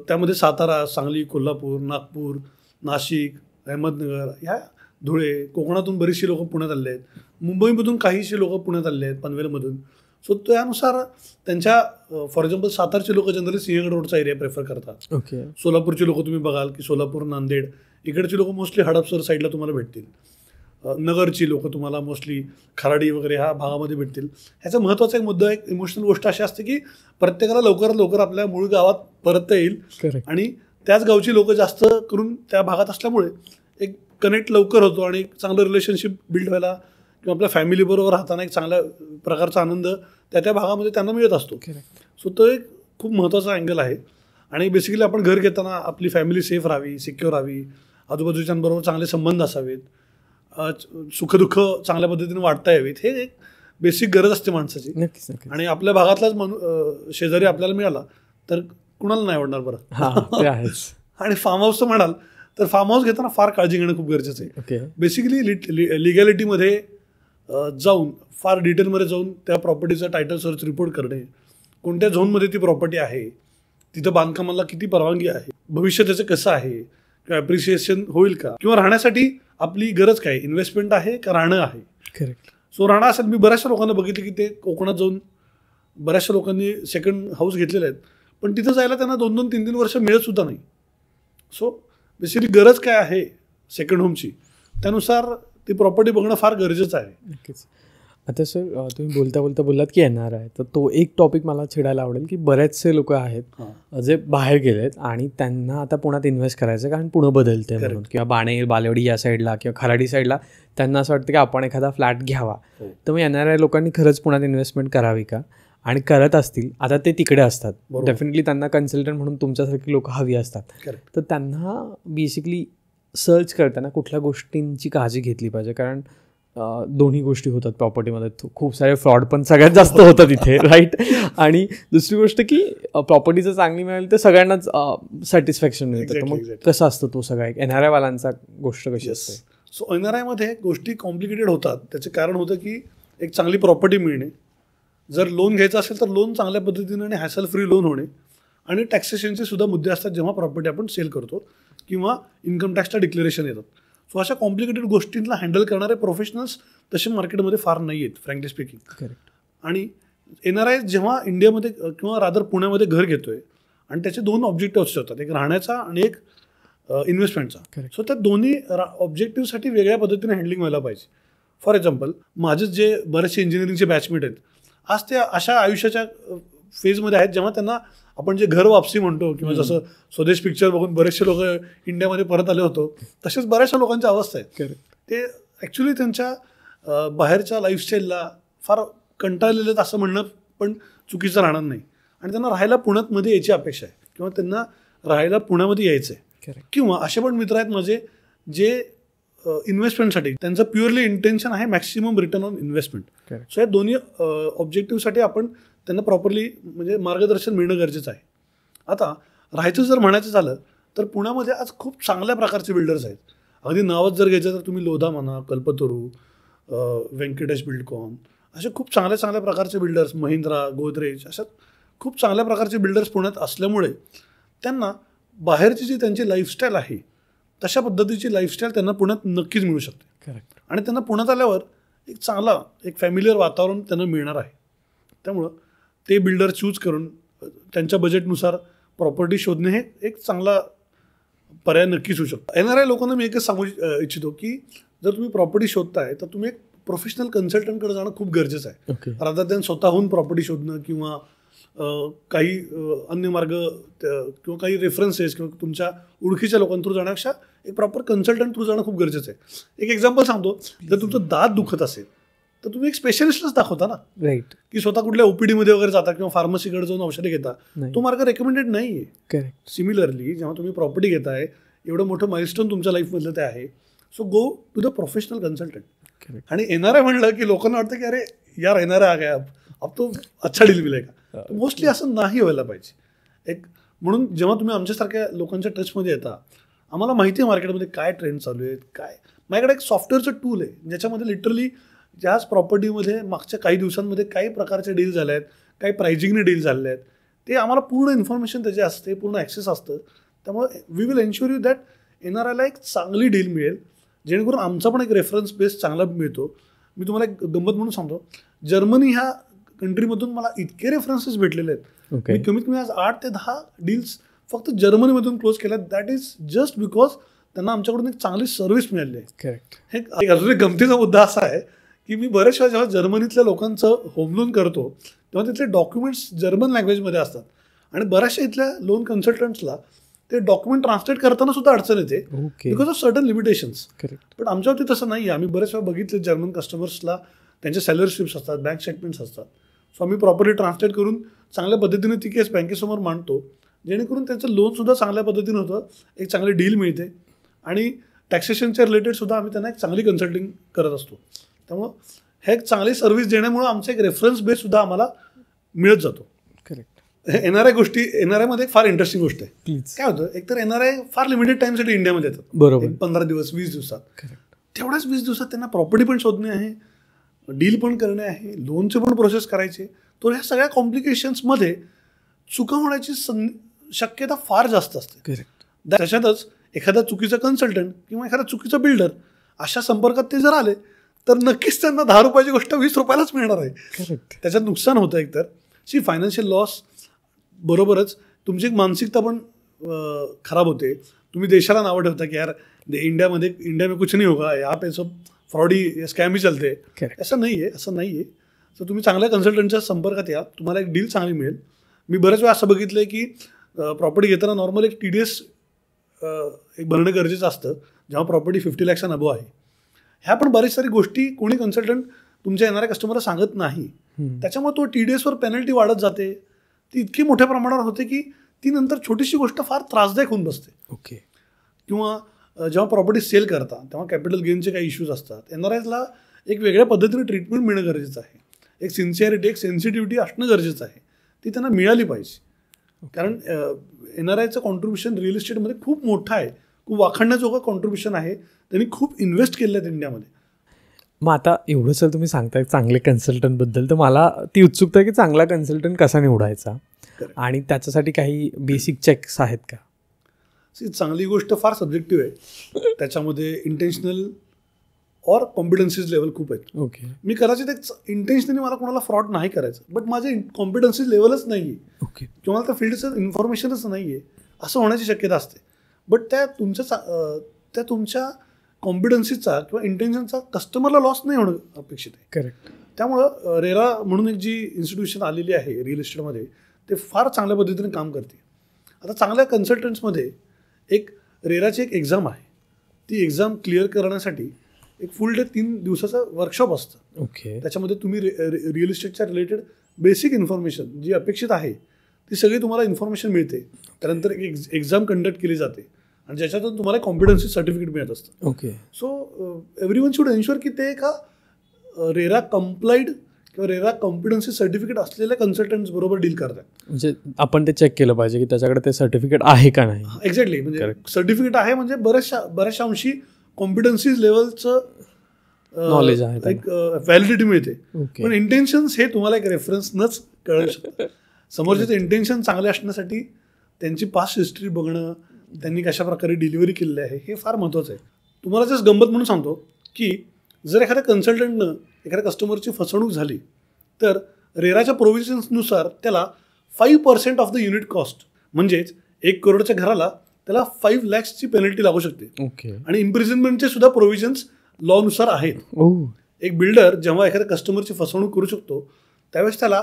त्यामध्ये सातारा, सांगली, कोल्हापूर, नागपूर, नाशिक, अहमदनगर, ह्या धुळे, कोकणातून बरीचशी लोक पुण्यात आले आहेत. मुंबईमधून काहीशी लोक पुण्यात आले आहेत, पनवेलमधून. सो त्यानुसार त्यांच्या फॉर एक्झाम्पल सातारचे लोक जनरली सिंहगड रोडचा एरिया प्रेफर करतात. ओके. सोलापूरचे लोक तुम्ही बघाल की सोलापूर, नांदेड इकडची लोक मोस्टली हडपसर साईडला तुम्हाला भेटतील. नगरची लोक तुम्हाला मोस्टली खराडी वगैरे ह्या भागामध्ये भेटतील. ह्याचा महत्त्वाचा एक मुद्दा, एक इमोशनल गोष्ट अशी असते की प्रत्येकाला लवकरात लवकर आपल्या मूळ गावात परतता येईल आणि त्याच गावची लोक जास्त करून त्या भागात असल्यामुळे एक कनेक्ट लवकर होतो आणि एक चांगलं रिलेशनशिप बिल्ड व्हायला किंवा आपल्या फॅमिलीबरोबर राहताना एक चांगल्या प्रकारचा आनंद त्या भागामध्ये त्यांना मिळत असतो. सो तो एक खूप महत्त्वाचा अँगल आहे. आणि बेसिकली आपण घर घेताना आपली फॅमिली सेफ राहावी, सिक्युअर राहावी, आजूबाजूच्यांबरोबर चांगले संबंध असावेत, सुखदुःख चांगल्या पद्धतीने वाढता यावीत, हे एक बेसिक गरज असते माणसाची. नक्कीच. आणि आपल्या भागातलाच शेजारी आपल्याला मिळाला तर कुणाला नाही आवडणार बरं. आणि फार्म हाऊसचं म्हणाल तर फार्म हाऊस घेताना फार काळजी घेणं खूप गरजेचं आहे. बेसिकली लिगॅलिटीमध्ये जाऊन फार डिटेलमध्ये जाऊन त्या प्रॉपर्टीचा टायटल सर्च रिपोर्ट करणे, कोणत्या झोनमध्ये ती प्रॉपर्टी आहे, तिथं बांधकामाला किती परवानगी आहे, भविष्य त्याचं कसं आहे, किंवा ॲप्रिसिएशन होईल का, किंवा राहण्यासाठी आपली गरज काय, इन्व्हेस्टमेंट आहे का राहणं आहे. करेक्ट. सो राहणं असेल, मी बऱ्याचशा लोकांना बघितलं की ते कोकणात जाऊन बऱ्याचशा लोकांनी सेकंड हाऊस घेतलेले आहेत, पण तिथं जायला त्यांना 2-2, 3-3 वर्ष मिळत सुद्धा नाही. सो बेसिकली गरज काय आहे सेकंड होमची, त्यानुसार ती प्रॉपर्टी बघणं फार गरजेचं आहे. नक्कीच. आता सर तुम्ही बोलता बोललात की येणार आहे, तर तो एक टॉपिक मला छेडायला आवडेल की बरेचसे लोक आहेत जे बाहेर गेलेत आणि त्यांना आता पुण्यात इन्व्हेस्ट करायचं, कारण पुणं बदलते म्हणून, किंवा बाणेर, बालेवाडी या साईडला किंवा खराडी साईडला त्यांना असं वाटतं की आपण एखादा फ्लॅट घ्यावा. तर मग येणाऱ्या लोकांनी खरंच पुण्यात इन्व्हेस्टमेंट करावी का, आणि करत असतील, आता ते तिकडे असतात, डेफिनेटली त्यांना कन्सल्टंट म्हणून तुमच्यासारखी लोक हवी असतात, तर त्यांना बेसिकली सर्च करताना कुठल्या गोष्टींची काळजी घेतली पाहिजे, कारण दोन्ही गोष्टी होतात प्रॉपर्टीमध्ये, खूप सारे फ्रॉड पण सगळ्यात जास्त होतात इथे, राईट. आणि दुसरी गोष्ट की प्रॉपर्टी जर चांगली मिळाली तर सगळ्यांनाच सॅटिस्फॅक्शन मिळतं. तर मग कसं असतं तो सगळा एक NRI वाल्यांचा गोष्ट कशी असते? सो NRI मध्ये गोष्टी कॉम्प्लिकेटेड होतात. त्याचे कारण होतं की एक चांगली प्रॉपर्टी मिळणे, जर लोन घ्यायचं असेल तर लोन चांगल्या पद्धतीने आणि हॅसल फ्री लोन होणे, आणि टॅक्सेशनचे सुद्धा मुद्दे असतात जेव्हा प्रॉपर्टी आपण सेल करतो, किंवा इन्कम टॅक्सचा डिक्लेरेशन येतात. सो अशा कॉम्प्लिकेटेड गोष्टींना हँडल करणारे प्रोफेशनल्स तसे मार्केटमध्ये फार नाही आहेत, फ्रँकली स्पीकिंग. करेक्ट. आणि NRI जेव्हा इंडियामध्ये किंवा रादर पुण्यामध्ये घर घेतोय, आणि त्याचे 2 ऑब्जेक्टिव्ह असतात, एक राहण्याचा आणि एक इन्व्हेस्टमेंटचा. सो त्या दोन्ही ऑब्जेक्टिव्हसाठी वेगळ्या पद्धतीने हँडलिंग व्हायला पाहिजे. फॉर एक्झाम्पल, माझे जे बरेचसे इंजिनिअरिंगचे बॅचमेट आहेत, आज ते अशा आयुष्याच्या फेजमध्ये आहेत जेव्हा त्यांना आपण जे घर वापसी म्हणतो, किंवा जसं स्वदेश पिक्चर बघून बरेचसे लोक इंडियामध्ये परत आले होतो, तसेच बऱ्याचशा लोकांच्या अवस्था आहेत. ते ॲक्च्युली त्यांच्या बाहेरच्या लाईफस्टाईलला फार कंटाळलेले आहेत असं म्हणणं पण चुकीचं राहणार नाही, आणि त्यांना राहायला पुण्यामध्ये यायची अपेक्षा आहे, किंवा त्यांना राहायला पुण्यामध्ये यायचं आहे. किंवा असे पण मित्र आहेत माझे जे इन्व्हेस्टमेंटसाठी, त्यांचं प्युअरली इंटेन्शन आहे maximum return on investment. So या दोन्ही ऑब्जेक्टिव्हसाठी आपण त्यांना प्रॉपरली म्हणजे मार्गदर्शन मिळणं गरजेचं आहे. आता राहायचं जर म्हणायचं झालं तर पुण्यामध्ये आज खूप चांगल्या प्रकारचे बिल्डर्स आहेत. अगदी नावच जर घ्यायचं तर तुम्ही लोधा म्हणा, कल्पतरू, व्यंकटेश बिल्डकॉन, असे खूप चांगल्या प्रकारचे बिल्डर्स, महिंद्रा, गोदरेज, अशा खूप चांगल्या प्रकारचे बिल्डर्स पुण्यात असल्यामुळे त्यांना बाहेरची जी त्यांची लाईफस्टाईल आहे तशा पद्धतीची लाईफस्टाईल त्यांना पुण्यात नक्कीच मिळू शकते. करेक्ट. आणि त्यांना पुण्यात आल्यावर एक चांगला एक फॅमिलियर वातावरण त्यांना मिळणार आहे. त्यामुळं ते बिल्डर चूज करून त्यांच्या बजेटनुसार प्रॉपर्टी शोधणे हे एक चांगला पर्याय नक्कीच होऊ शकतो. NRI लोकांना मी एकच सांगू इच्छितो की जर तुम्ही प्रॉपर्टी शोधताय तर तुम्ही एक प्रोफेशनल कन्सल्टंटकडे जाणं खूप गरजेचं आहे. रादर दॅन स्वतःहून प्रॉपर्टी शोधणं, किंवा काही अन्य मार्ग किंवा काही रेफरन्सेस किंवा तुमच्या ओळखीच्या लोकांना थ्रू जाण्यापेक्षा एक प्रॉपर कन्सल्टंट थ्रू जाणं खूप गरजेचं आहे. एक एक्झाम्पल सांगतो, जर तुमचं दात दुखत असेल तर तुम्ही एक स्पेशलिस्टच दाखवता ना, राईट, की स्वतः कुठल्या OPD मध्ये वगैरे जाता किंवा फार्मसीकडे जाऊन औषधे घेता, तो मार्ग रेकमेंडेड नाही आहे. करेक्ट. सिमिलरली जेव्हा तुम्ही प्रॉपर्टी घेताय, एवढं मोठं माइलस्टोन तुमच्या लाईफमधलं ते आहे, so go to the professional consultant. आणि NRI म्हणलं की लोकांना वाटतं की अरे यार NRI आ गया, अब तो अच्छा डील मिळेल. मोस्टली असं नाही व्हायला पाहिजे. एक म्हणून जेव्हा तुम्ही आमच्यासारख्या लोकांच्या टचमध्ये येता, आम्हाला माहिती आहे मार्केटमध्ये काय ट्रेंड चालू आहेत, काय. माझ्याकडे एक सॉफ्टवेअरचं टूल आहे ज्याच्यामध्ये लिटरली ज्याच प्रॉपर्टीमध्ये मागच्या काही दिवसांमध्ये काही प्रकारचे डील झाले आहेत, काही प्राइजिंगने डील झालेले आहेत, ते आम्हाला पूर्ण इन्फॉर्मेशन त्याचे असते, पूर्ण ॲक्सेस असतं. त्यामुळे we will ensure you that NRIला एक चांगली डील मिळेल, जेणेकरून आमचा पण एक रेफरन्स बेस चांगला मिळतो. मी तुम्हाला एक गंमत म्हणून सांगतो, जर्मनी ह्या कंट्रीमधून मला इतके रेफरन्सेस भेटलेले आहेत. मी कमीत कमी आज 8 ते 10 डील्स फक्त जर्मनीमधून क्लोज केल्या. दॅट इज जस्ट बिकॉज त्यांना आमच्याकडून एक चांगली सर्व्हिस मिळाली आहे. करेक्ट. हे अजून एक गमतीचा मुद्दा असा आहे की मी बरेच वेळा जेव्हा जर्मनीतल्या लोकांचं होम लोन करतो तेव्हा तिथले डॉक्युमेंट्स जर्मन लँग्वेजमध्ये असतात, आणि बऱ्याचशा इथल्या लोन कन्सल्टंट्सला ते डॉक्युमेंट ट्रान्सलेट करताना सुद्धा अडचण येते बिकॉज ऑफ सर्टन लिमिटेशन्स. पण आमच्या बाबतीत तसं नाही आहे. आम्ही बरेच वेळा बघितले जर्मन कस्टमर्सला त्यांचे सॅलरी स्लिप्स असतात, बँक स्टेटमेंट्स असतात. सो आम्ही प्रॉपरली ट्रान्सलेट करून चांगल्या पद्धतीने ती केस बँकेसमोर मांडतो, जेणेकरून त्यांचं लोनसुद्धा चांगल्या पद्धतीनं होतं, एक चांगली डील मिळते, आणि टॅक्सेशनच्या रिलेटेडसुद्धा आम्ही त्यांना एक चांगली कन्सल्टिंग करत असतो. त्यामुळं हे एक चांगली सर्व्हिस देण्यामुळं आमचा एक रेफरन्स बेससुद्धा आम्हाला मिळत जातो. करेक्ट. NRI मध्ये एक फार इंटरेस्टिंग गोष्ट आहे. काय होतं, एकतर NRI फार लिमिटेड टाइमसाठी इंडियामध्ये येतात. बरोबर. 15 दिवस 20 दिवसात. तेवढ्याच 20 दिवसात त्यांना प्रॉपर्टी पण शोधणे आहे, डील पण करणे आहे, लोनचे पण प्रोसेस करायचे. तो ह्या सगळ्या कॉम्प्लिकेशन्समध्ये चुका होण्याची शक्यता फार जास्त असते. त्याच्यातच एखादा चुकीचा कन्सल्टंट किंवा एखादा चुकीचा बिल्डर अशा संपर्कात ते जर आले तर नक्कीच त्यांना 10 रुपयाची गोष्ट 20 रुपयालाच मिळणार आहे. त्याच्यात नुकसान होतं एकतर फायनान्शियल लॉस बरोबरच तुमची एक मानसिकता पण खराब होते. तुम्ही देशाला नावं ठेवता की यार इंडिया में कुछ नहीं होगा, यहाँ पे सब फ्रॉडी स्कॅम ही चलते. असं नाही आहे. तर तुम्ही चांगल्या कन्सल्टंटच्या संपर्कात या, तुम्हाला एक डील चांगली मिळेल. मी बऱ्याच वेळा असं बघितलं आहे की प्रॉपर्टी घेताना नॉर्मल एक TDS एक भरणं गरजेचं असतं जेव्हा प्रॉपर्टी 50 lakhs अबो आहे. ह्या पण बऱ्याच सारी गोष्टी कोणी कन्सल्टंट तुमच्या येणाऱ्या कस्टमरला सांगत नाही. त्याच्यामुळे तो TDSवर पेनल्टी वाढत जाते. ती इतकी मोठ्या प्रमाणावर होते की ती नंतर छोटीशी गोष्ट फार त्रासदायक होऊन बसते. किंवा जेव्हा प्रॉपर्टी सेल करता तेव्हा कॅपिटल गेनचे काही इश्यूज असतात. NRIsला एक वेगळ्या पद्धतीने ट्रीटमेंट मिळणं गरजेचं आहे. एक सिन्सिअरिटी, एक सेन्सिटिव्हिटी असणं गरजेचं आहे. ती त्यांना मिळाली पाहिजे. कारण NRIचं कॉन्ट्रीब्युशन रिअल इस्टेटमध्ये खूप मोठं आहे. खूप वाखाणण्याजोगं कॉन्ट्रीब्युशन आहे. त्यांनी खूप इन्व्हेस्ट केलं आहेत इंडियामध्ये. मग आता एवढं सर तुम्ही सांगताय चांगले कन्सल्टंटबद्दल, तर मला ती उत्सुकता आहे की चांगला कन्सल्टंट कसा निवडायचा आणि त्याच्यासाठी काही बेसिक चेक्स आहेत का? चांगली गोष्ट फार सब्जेक्टिव्ह आहे. त्याच्यामध्ये इंटेन्शनल और कॉम्पिटन्सीज लेवल खूप आहेत. मी कदाचित एक इंटेन्शनली मला कोणाला फ्रॉड नाही करायचं, बट माझे कॉम्पिटन्सीज लेवलच नाही आहे किंवा मला त्या फील्डचं इन्फॉर्मेशनच नाही आहे असं होण्याची शक्यता असते. बट त्या तुमच्या कॉम्पिटन्सीचा किंवा इंटेन्शनचा कस्टमरला लॉस नाही होणं अपेक्षित आहे. करेक्ट. त्यामुळं रेरा म्हणून एक जी इन्स्टिट्यूशन आलेली आहे रिअल इस्टेटमध्ये ते फार चांगल्या पद्धतीने काम करते. आता चांगल्या कन्सल्टंट्समध्ये एक रेराची एक एक्झाम आहे. ती एक्झाम क्लिअर करण्यासाठी एक फुल डे 3 दिवसाचं वर्कशॉप असतं. त्याच्यामध्ये तुम्ही रिअल इस्टेटच्या रिलेटेड बेसिक इन्फॉर्मेशन जी अपेक्षित आहे ती सगळी तुम्हाला इन्फॉर्मेशन मिळते. त्यानंतर एक एक्झाम कंडक्ट केली जाते आणि ज्याच्यातून तुम्हाला कॉम्पिटन्सी सर्टिफिकेट मिळत असतं. सो एव्हरीवन शुड एन्श्युअर की ते एका रेरा कंप्लाइड किंवा रेरा कॉम्पिटन्सी सर्टिफिकेट असलेल्या कन्सल्टंट्स बरोबर डील करतात. म्हणजे आपण ते चेक केलं पाहिजे की त्याच्याकडे ते सर्टिफिकेट आहे का नाही. एक्झॅक्टली. म्हणजे सर्टिफिकेट आहे म्हणजे बऱ्याचशा अंशी कॉम्पिटन्सीज लेवलचं नॉलेज आहे, एक व्हॅलिडिटी मिळते. पण इंटेन्शन्स हे तुम्हाला एक रेफरन्सनंच कळू शकतं. समोरच्याचं इंटेन्शन चांगले असण्यासाठी त्यांची पास्ट हिस्ट्री बघणं, त्यांनी कशा प्रकारे डिलिव्हरी केलेली आहे हे फार महत्त्वाचं आहे. तुम्हाला जस्ट गंमत म्हणून सांगतो की जर एखाद्या कन्सल्टंटनं एखाद्या कस्टमरची फसवणूक झाली तर रेराच्या प्रोव्हिजन्सनुसार त्याला 5% ऑफ द युनिट कॉस्ट म्हणजेच 1 करोडच्या घराला त्याला 5 lakhsची पेनल्टी लागू शकते. आणि इम्प्रिझनमेंटचे सुद्धा प्रोव्हिजन्स लॉनुसार आहेत. एक बिल्डर जेव्हा एखाद्या कस्टमरची फसवणूक करू शकतो त्यावेळेस त्याला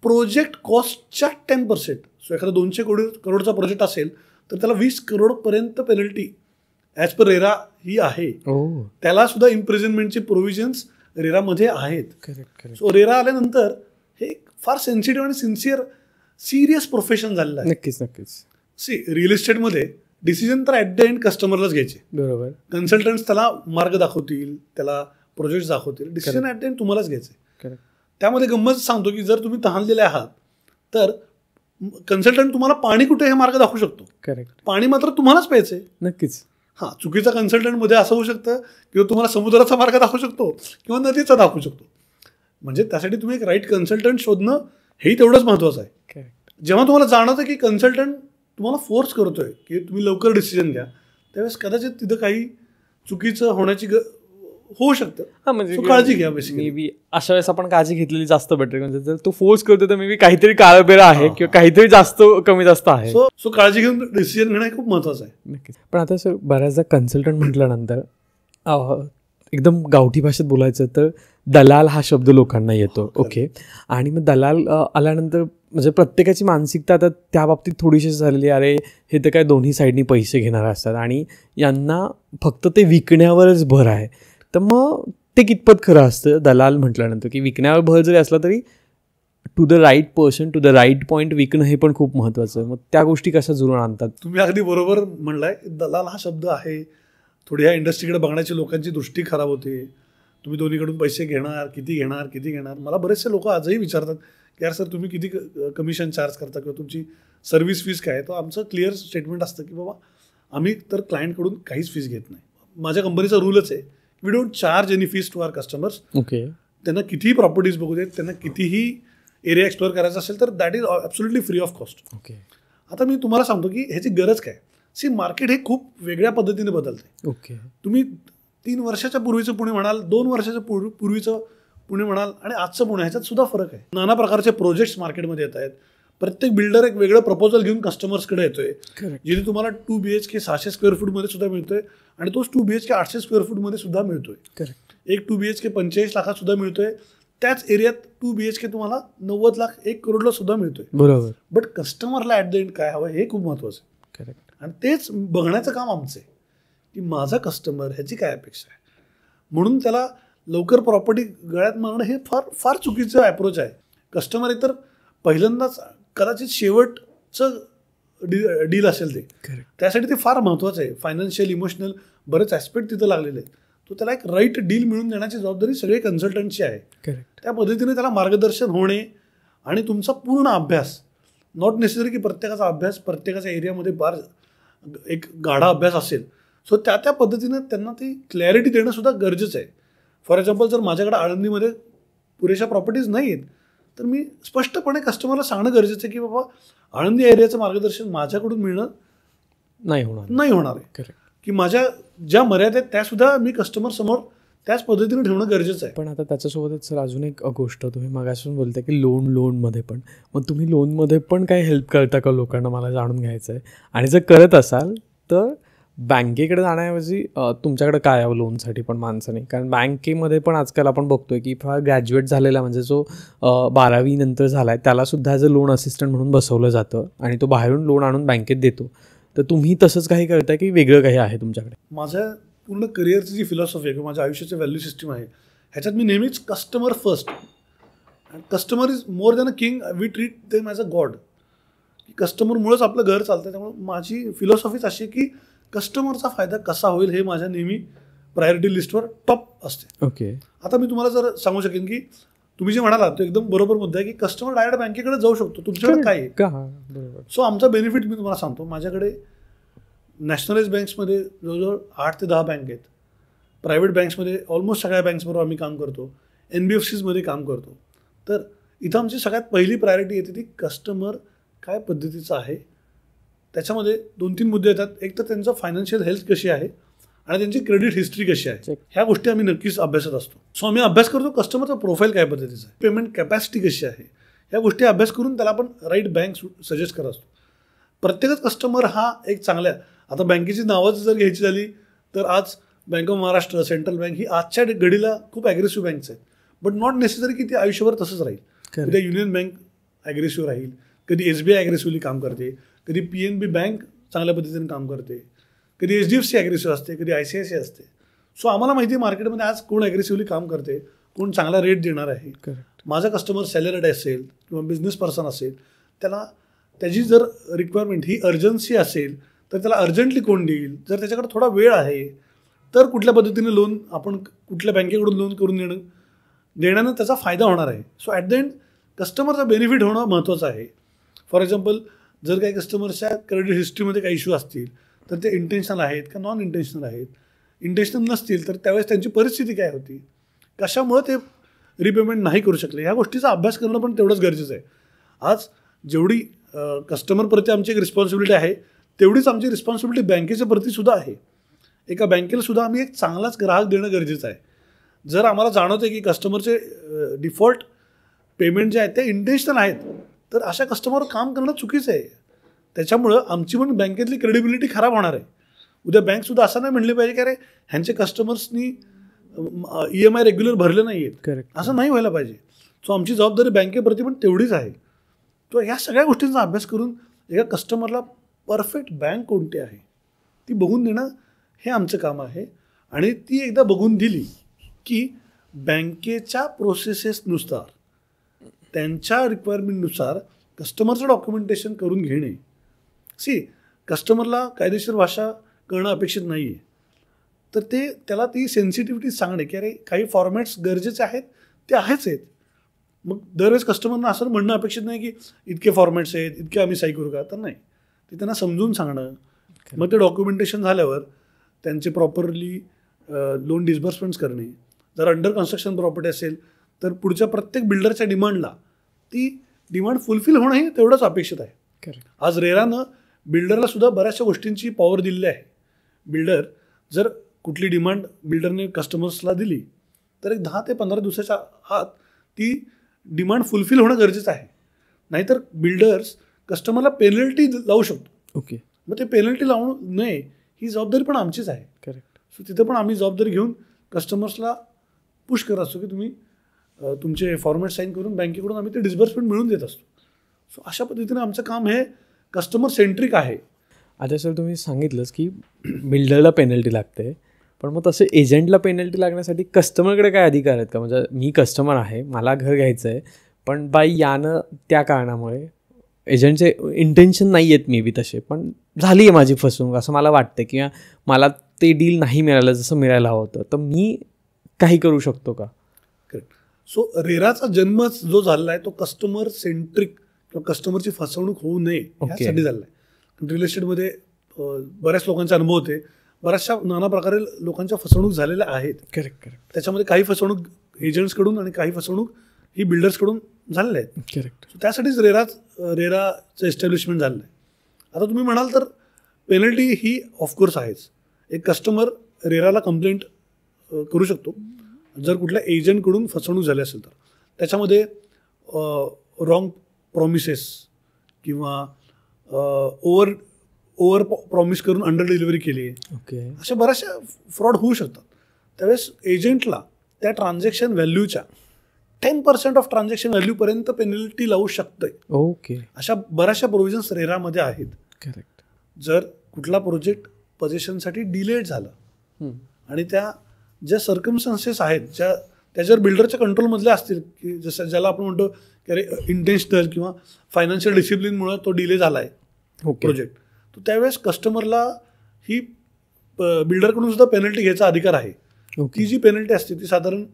प्रोजेक्ट कॉस्टच्या 10%, सो एखादा 200 करोडचा प्रोजेक्ट असेल तर त्याला 20 करोडपर्यंत पेनल्टी ॲज पर रेरा ही आहे. त्याला सुद्धा इम्प्रिझनमेंटचे प्रोव्हिजन्स रेरामध्ये आहेत. सो रेरा आल्यानंतर हे फार सेन्सिटिव्ह आणि सिरियस प्रोफेशन झालेलं आहे. नक्कीच. रिअल इस्टेटमध्ये डिसिजन तर ॲट द एंड कस्टमरलाच घ्यायचे. बरोबर. कन्सल्टंट्स त्याला मार्ग दाखवतील, त्याला प्रोजेक्ट दाखवतील, डिसिजन ॲट द एंड तुम्हालाच घ्यायचे. त्यामध्ये गंमत सांगतो की जर तुम्ही तहानलेले आहात तर कन्सल्टंट तुम्हाला पाणी कुठे हे मार्ग दाखवू शकतो. करेक्ट. पाणी मात्र तुम्हालाच प्यायचंय. नक्कीच. चुकीचा कन्सल्टंटमध्ये असं होऊ शकतं किंवा तुम्हाला समुद्राचा मार्ग दाखवू शकतो किंवा नदीचा दाखवू शकतो. म्हणजे त्यासाठी तुम्ही एक राईट कन्सल्टंट शोधणं हेही तेवढंच महत्त्वाचं आहे. जेव्हा तुम्हाला जाणवतं की कन्सल्टंट तुम्हाला फोर्स करतोय की तुम्ही लवकर डिसिजन घ्या त्यावेळेस कदाचित तिथं काही चुकीचं होण्याची होऊ शकतं. म्हणजे काळजी घ्या. बेसिकली अशा वेळेस आपण काळजी घेतलेली जास्त बेटर. म्हणजे जर तो फोर्स करतो तर मे बी काहीतरी काळबेरा आहे किंवा काहीतरी जास्त कमी जास्त आहे. सो काळजी घेऊन डिसिजन घेणं खूप महत्त्वाचं आहे. नक्कीच. पण आता सर बऱ्याचदा कन्सल्टंट म्हटल्यानंतर एकदम गावठी भाषेत बोलायचं तर दलाल हा शब्द लोकांना येतो. आणि मग दलाल आल्यानंतर म्हणजे प्रत्येकाची मानसिकता आता त्या बाबतीत थोडीशी झालेली, अरे हे तर काय दोन्ही साईडनी पैसे घेणार असतात आणि यांना फक्त ते विकण्यावरच भर आहे. तर मग ते कितपत खरं असतं दलाल म्हटल्यानंतर की विकण्यावर भर जरी असला तरी to the right person to the right point विकणं हे पण खूप महत्त्वाचं. मग त्या गोष्टी कशा जुळून आणतात? तुम्ही अगदी बरोबर म्हणलाय. दलाल हा शब्द आहे, थोडी ह्या इंडस्ट्रीकडे बघण्याची लोकांची दृष्टी खराब होते. तुम्ही दोन्हीकडून पैसे घेणार, किती घेणार. मला बरेचसे लोक आजही विचारतात की यार सर तुम्ही किती कमिशन चार्ज करता किंवा तुमची सर्व्हिस फीस काय. तर आमचं क्लिअर स्टेटमेंट असतं की बाबा आम्ही तर क्लायंटकडून काहीच फीस घेत नाही. माझ्या कंपनीचा रूलच आहे, we don't charge any fees to our customers. त्यांना कितीही प्रॉपर्टीज बघू देत, त्यांना कितीही एरिया एक्सप्लोअर करायचा असेल तर that is absolutely free of cost. Okay. आता मी तुम्हाला सांगतो की ह्याची गरज काय. सी मार्केट हे खूप वेगळ्या पद्धतीने बदलते. ओके. तुम्ही 3 वर्षाच्या पूर्वीचं पुणे म्हणाल, 2 वर्षाच्या पूर्वीचं पुणे म्हणाल आणि आजचं पुणे ह्याच्यात सुद्धा फरक आहे. नाना प्रकारचे प्रोजेक्ट्स मार्केटमध्ये येत आहेत. प्रत्येक बिल्डर एक वेगळं प्रपोजल घेऊन कस्टमर्सकडे येतोय, जिथे तुम्हाला 2 BHK 600 स्क्वेअर फूटमध्ये सुद्धा मिळतोय आणि तोच 2 BHK 800 स्क्वेअर फूटमध्ये सुद्धा मिळतोय. एक 2 BHK 45 लाखात सुद्धा मिळतोय. त्याच एरियात 2 BHK तुम्हाला 90 लाख 1 करोडला सुद्धा मिळतोय. बरोबर. बट कस्टमरला ॲट द एंड काय हवं हे खूप महत्त्वाचं आहे. करेक्ट. आणि तेच बघण्याचं काम आमचं आहे की माझा कस्टमर ह्याची काय अपेक्षा आहे. म्हणून त्याला लवकर प्रॉपर्टी गळ्यात मागणं हे फार फार चुकीचं अप्रोच आहे. कस्टमर एकतर पहिल्यांदाच कदाचित शेवटचं डील असेल ते, त्यासाठी ते फार महत्त्वाचं आहे. फायनान्शियल इमोशनल बरेच ॲस्पेक्ट तिथं लागलेले आहेत. तो त्याला एक राईट डील मिळून देण्याची जबाबदारी सगळे कन्सल्टंटची आहे. त्या पद्धतीने त्याला मार्गदर्शन होणे आणि तुमचा पूर्ण अभ्यास, नॉट नेसेसरी की प्रत्येकाचा अभ्यास प्रत्येकाच्या एरियामध्ये फार एक गाढा अभ्यास असेल. सो त्या पद्धतीनं त्यांना ती क्लॅरिटी देणं सुद्धा गरजेचं आहे. फॉर एक्झाम्पल जर माझ्याकडे आळंदीमध्ये पुरेशा प्रॉपर्टीज नाही आहेत तर मी स्पष्टपणे कस्टमरला सांगणं गरजेचं आहे की बाबा आळंदी एरियाचं मार्गदर्शन माझ्याकडून मिळणं नाही होणार आहे. की माझ्या ज्या मर्यादा आहेत त्यासुद्धा मी कस्टमर समोर त्याच पद्धतीने ठेवणं गरजेचं आहे. पण आता त्याच्यासोबतच सर अजून एक गोष्ट तुम्ही मगासून बोलताय की लोनमध्ये पण, मग तुम्ही लोनमध्ये पण काही हेल्प करता का लोकांना, मला जाणून घ्यायचं आहे. आणि जर करत असाल तर बँकेकडे जाण्याऐवजी तुमच्याकडे काय आहे लोनसाठी पण माणसाने, कारण बँकेमध्ये पण आजकाल आपण बघतोय की फार ग्रॅज्युएट झालेला म्हणजे जो 12वी नंतर झाला आहे त्यालासुद्धा ॲज अ लोन असिस्टंट म्हणून बसवलं जातं आणि तो बाहेरून लोन आणून बँकेत देतो. तर तुम्ही तसंच काही करताय की वेगळं काही आहे तुमच्याकडे? माझ्या पूर्ण करिअरची जी फिलॉसॉफी आहे किंवा माझ्या आयुष्याची व्हॅल्यू सिस्टीम आहे ह्याच्यात मी नेहमीच customer first, customer is more than a king, we treat them as a god. की कस्टमरमुळेच आपलं घर चालतं. त्यामुळे माझी फिलॉसॉफीच अशी की कस्टमरचा फायदा कसा होईल हे माझ्या नेहमी प्रायोरिटी लिस्टवर टॉप असते. ओके. आता मी तुम्हाला जर सांगू शकेन की तुम्ही जे म्हणालात तो एकदम बरोबर मुद्दा आहे की कस्टमर डायरेक्ट बँकेकडे जाऊ शकतो, तुमच्याकडे काय आहे. सो आमचा बेनिफिट मी तुम्हाला सांगतो. माझ्याकडे नॅशनलाइज बँक्समध्ये जवळजवळ 8 ते 10 बँक आहेत. प्रायव्हेट बँक्समध्ये ऑलमोस्ट सगळ्या बँक्सबरोबर आम्ही काम करतो. NBFCजमध्ये काम करतो. तर इथं आमची सगळ्यात पहिली प्रायोरिटी येते ती कस्टमर काय पद्धतीचं आहे. त्याच्यामध्ये 2-3 मुद्दे येतात. एक तर त्यांचं फायनान्शियल हेल्थ कशी आहे आणि त्यांची क्रेडिट हिस्ट्री कशी आहे, ह्या गोष्टी आम्ही नक्कीच अभ्यासत असतो. सो आम्ही अभ्यास करतो कस्टमरचा प्रोफाईल काय पद्धतीचा आहे, पेमेंट कॅपॅसिटी कशी आहे, ह्या गोष्टी अभ्यास करून त्याला आपण राईट बँक सजेस्ट करत असतो. प्रत्येकच कस्टमर हा एक चांगल्या, आता बँकेची नावं जर घ्यायची झाली तर आज bank of Maharashtra, central bank ही आजच्या घडीला खूप ॲग्रेसिव्ह बँक्स आहेत. बट नॉट नेसेसरी की ती आयुष्यभर तसंच राहील. कधी युनियन बँक ॲग्रेसिव्ह राहील, कधी SBI ॲग्रेसिव्हली काम करते, कधी PNB बँक चांगल्या पद्धतीने काम करते, कधी HDFC ॲग्रेसिव्ह असते, कधी ICICI असते. सो आम्हाला माहिती आहे मार्केटमध्ये आज कोण ॲग्रेसिव्हली काम करते, कोण चांगला रेट देणार आहे. माझा कस्टमर सॅलरीड असेल किंवा बिझनेस पर्सन असेल, त्याला त्याची जर रिक्वायरमेंट ही अर्जन्सी असेल तर त्याला अर्जंटली कोण देईल, जर त्याच्याकडे थोडा वेळ आहे तर कुठल्या पद्धतीने लोन आपण कुठल्या बँकेकडून लोन करून देण्यानं त्याचा फायदा होणार आहे. सो ॲट द एंड कस्टमरचा बेनिफिट होणं महत्त्वाचं आहे. फॉर एक्झाम्पल जर काही कस्टमरच्या क्रेडिट हिस्ट्रीमध्ये काही इश्यू असतील तर ते इंटेन्शनल आहेत का नॉन इंटेन्शनल आहेत. इंटेन्शनल नसतील तर त्यावेळेस त्यांची परिस्थिती काय होती, कशामुळे ते रिपेमेंट नाही करू शकले, ह्या गोष्टीचा अभ्यास करणं पण तेवढंच गरजेचं आहे. आज जेवढी कस्टमरप्रती आमची एक रिस्पॉन्सिबिलिटी आहे तेवढीच आमची रिस्पॉन्सिबिलिटी बँकेच्या प्रतीसुद्धा आहे. एका बँकेलासुद्धा आम्ही एक चांगलाच ग्राहक देणं गरजेचं आहे. जर आम्हाला जाणवतं की कस्टमरचे डिफॉल्ट पेमेंट जे आहेत ते इंटेन्शनल आहेत तर अशा कस्टमरवर काम करणं चुकीचं आहे. त्याच्यामुळं आमची पण बँकेतली क्रेडिबिलिटी खराब होणार आहे. उद्या बँकसुद्धा असं नाही म्हणले पाहिजे की अरे ह्यांचे कस्टमर्सनी EMI रेग्युलर भरले नाही आहेत, असं नाही व्हायला पाहिजे. सो आमची जबाबदारी बँकेप्रती पण तेवढीच आहे. तो ह्या सगळ्या गोष्टींचा अभ्यास करून एका कस्टमरला परफेक्ट बँक कोणती आहे ती बघून देणं हे आमचं काम आहे. आणि ती एकदा बघून दिली की बँकेच्या प्रोसेसेसनुसार त्यांच्या रिक्वायरमेंटनुसार कस्टमरचं डॉक्युमेंटेशन करून घेणे. कस्टमरला कायदेशीर भाषा कळणं अपेक्षित नाही आहे, तर त्याला ती सेन्सिटिव्हिटी सांगणे की अरे काही फॉर्मॅट्स गरजेचे आहेत ते आहेच आहेत. मग दरवेळेस कस्टमरना असं म्हणणं अपेक्षित नाही की इतके फॉर्मॅट्स आहेत, इतके आम्ही सही करू का, तर नाही. ते त्यांना समजून सांगणं. मग ते डॉक्युमेंटेशन झाल्यावर त्यांचे प्रॉपरली लोन डिस्बर्समेंट्स करणे. जर अंडर कन्स्ट्रक्शन प्रॉपर्टी असेल तर पुढच्या प्रत्येक बिल्डरच्या डिमांडला ती डिमांड फुलफिल होणंही तेवढंच अपेक्षित आहे. करेक्ट. आज रेरानं बिल्डरला सुद्धा बऱ्याचशा गोष्टींची पॉवर दिलेली आहे. बिल्डर जर कुठली डिमांड बिल्डरने कस्टमर्सला दिली तर एक 10 ते 15 दिवसाच्या आत ती डिमांड फुलफिल होणं गरजेचं आहे. नाहीतर बिल्डर्स कस्टमरला पेनल्टी लावू शकतो. ओके. मग ते पेनल्टी लावू नये ही जबाबदारी पण आमचीच आहे. करेक्ट. सो तिथं पण आम्ही जबाबदारी घेऊन कस्टमर्सला पुश करत असतो की तुम्ही तुमचे फॉर्मॅट साईन करून बँकेकडून आम्ही ते डिस्बर्समेंट मिळवून देत असतो. सो अशा पद्धतीने आमचं काम हे कस्टमर सेंट्रिक आहे. आता सर तुम्ही सांगितलंच की बिल्डरला पेनल्टी लागते, पण मग तसे एजंटला पेनल्टी लागण्यासाठी कस्टमरकडे काय अधिकार आहेत का? म्हणजे मी कस्टमर आहे, मला घर घ्यायचं आहे, पण बाई यानं त्या कारणामुळे एजंटचे इंटेन्शन नाही आहेत मे बी तसे, पण झाली आहे माझी फसवणूक असं मला वाटतं किंवा मला ते डील नाही मिळालं जसं मिळायला हवं होतं, तर मी काही करू शकतो का? करेक्ट. सो रेराचा जन्मच जो झालेला आहे तो कस्टमर सेंट्रिक किंवा कस्टमरची फसवणूक होऊ नये यासाठी झालेला आहे. रिअल एस्टेटमध्ये बऱ्याच लोकांचे अनुभव होते, बऱ्याचशा नाना प्रकारे लोकांच्या फसवणूक झालेल्या आहेत. करेक्ट. त्याच्यामध्ये काही फसवणूक एजंट्सकडून आणि काही फसवणूक ही बिल्डर्सकडून झालेल्या आहेत. करेक्ट. सो त्यासाठीच रेराचं एस्टॅब्लिशमेंट झालेलं आहे. आता तुम्ही म्हणाल तर पेनल्टी ही ऑफकोर्स आहेच. एक कस्टमर रेराला कंप्लेंट करू शकतो जर कुठल्या एजंटकडून फसवणूक झाली असेल तर. त्याच्यामध्ये रॉंग प्रॉमिसेस किंवा ओव्हर प्रॉमिस करून अंडर डिलिव्हरी केली आहे, ओके, अशा बऱ्याचशा फ्रॉड होऊ शकतात. त्यावेळेस एजंटला त्या ट्रान्झॅक्शन व्हॅल्यूच्या 10% ऑफ ट्रान्झॅक्शन व्हॅल्यूपर्यंत पेनल्टी लावू शकतंय. ओके. अशा बऱ्याचशा प्रोव्हिजन्स रेरामध्ये आहेत. करेक्ट. जर कुठला प्रोजेक्ट पोझिशनसाठी डिलेड झालं आणि त्या ज्या सर्कमस्टन्सेस आहेत त्याच्यावर बिल्डरच्या कंट्रोलमधले असतील की जसं ज्याला आपण म्हणतो की अरे इंटेन्शनल किंवा फायनान्शियल डिसिप्लिनमुळे तो डिले झाला आहे प्रोजेक्ट, तर त्यावेळेस कस्टमरला ही बिल्डरकडून सुद्धा पेनल्टी घ्यायचा अधिकार आहे. ती जी पेनल्टी असते ती साधारण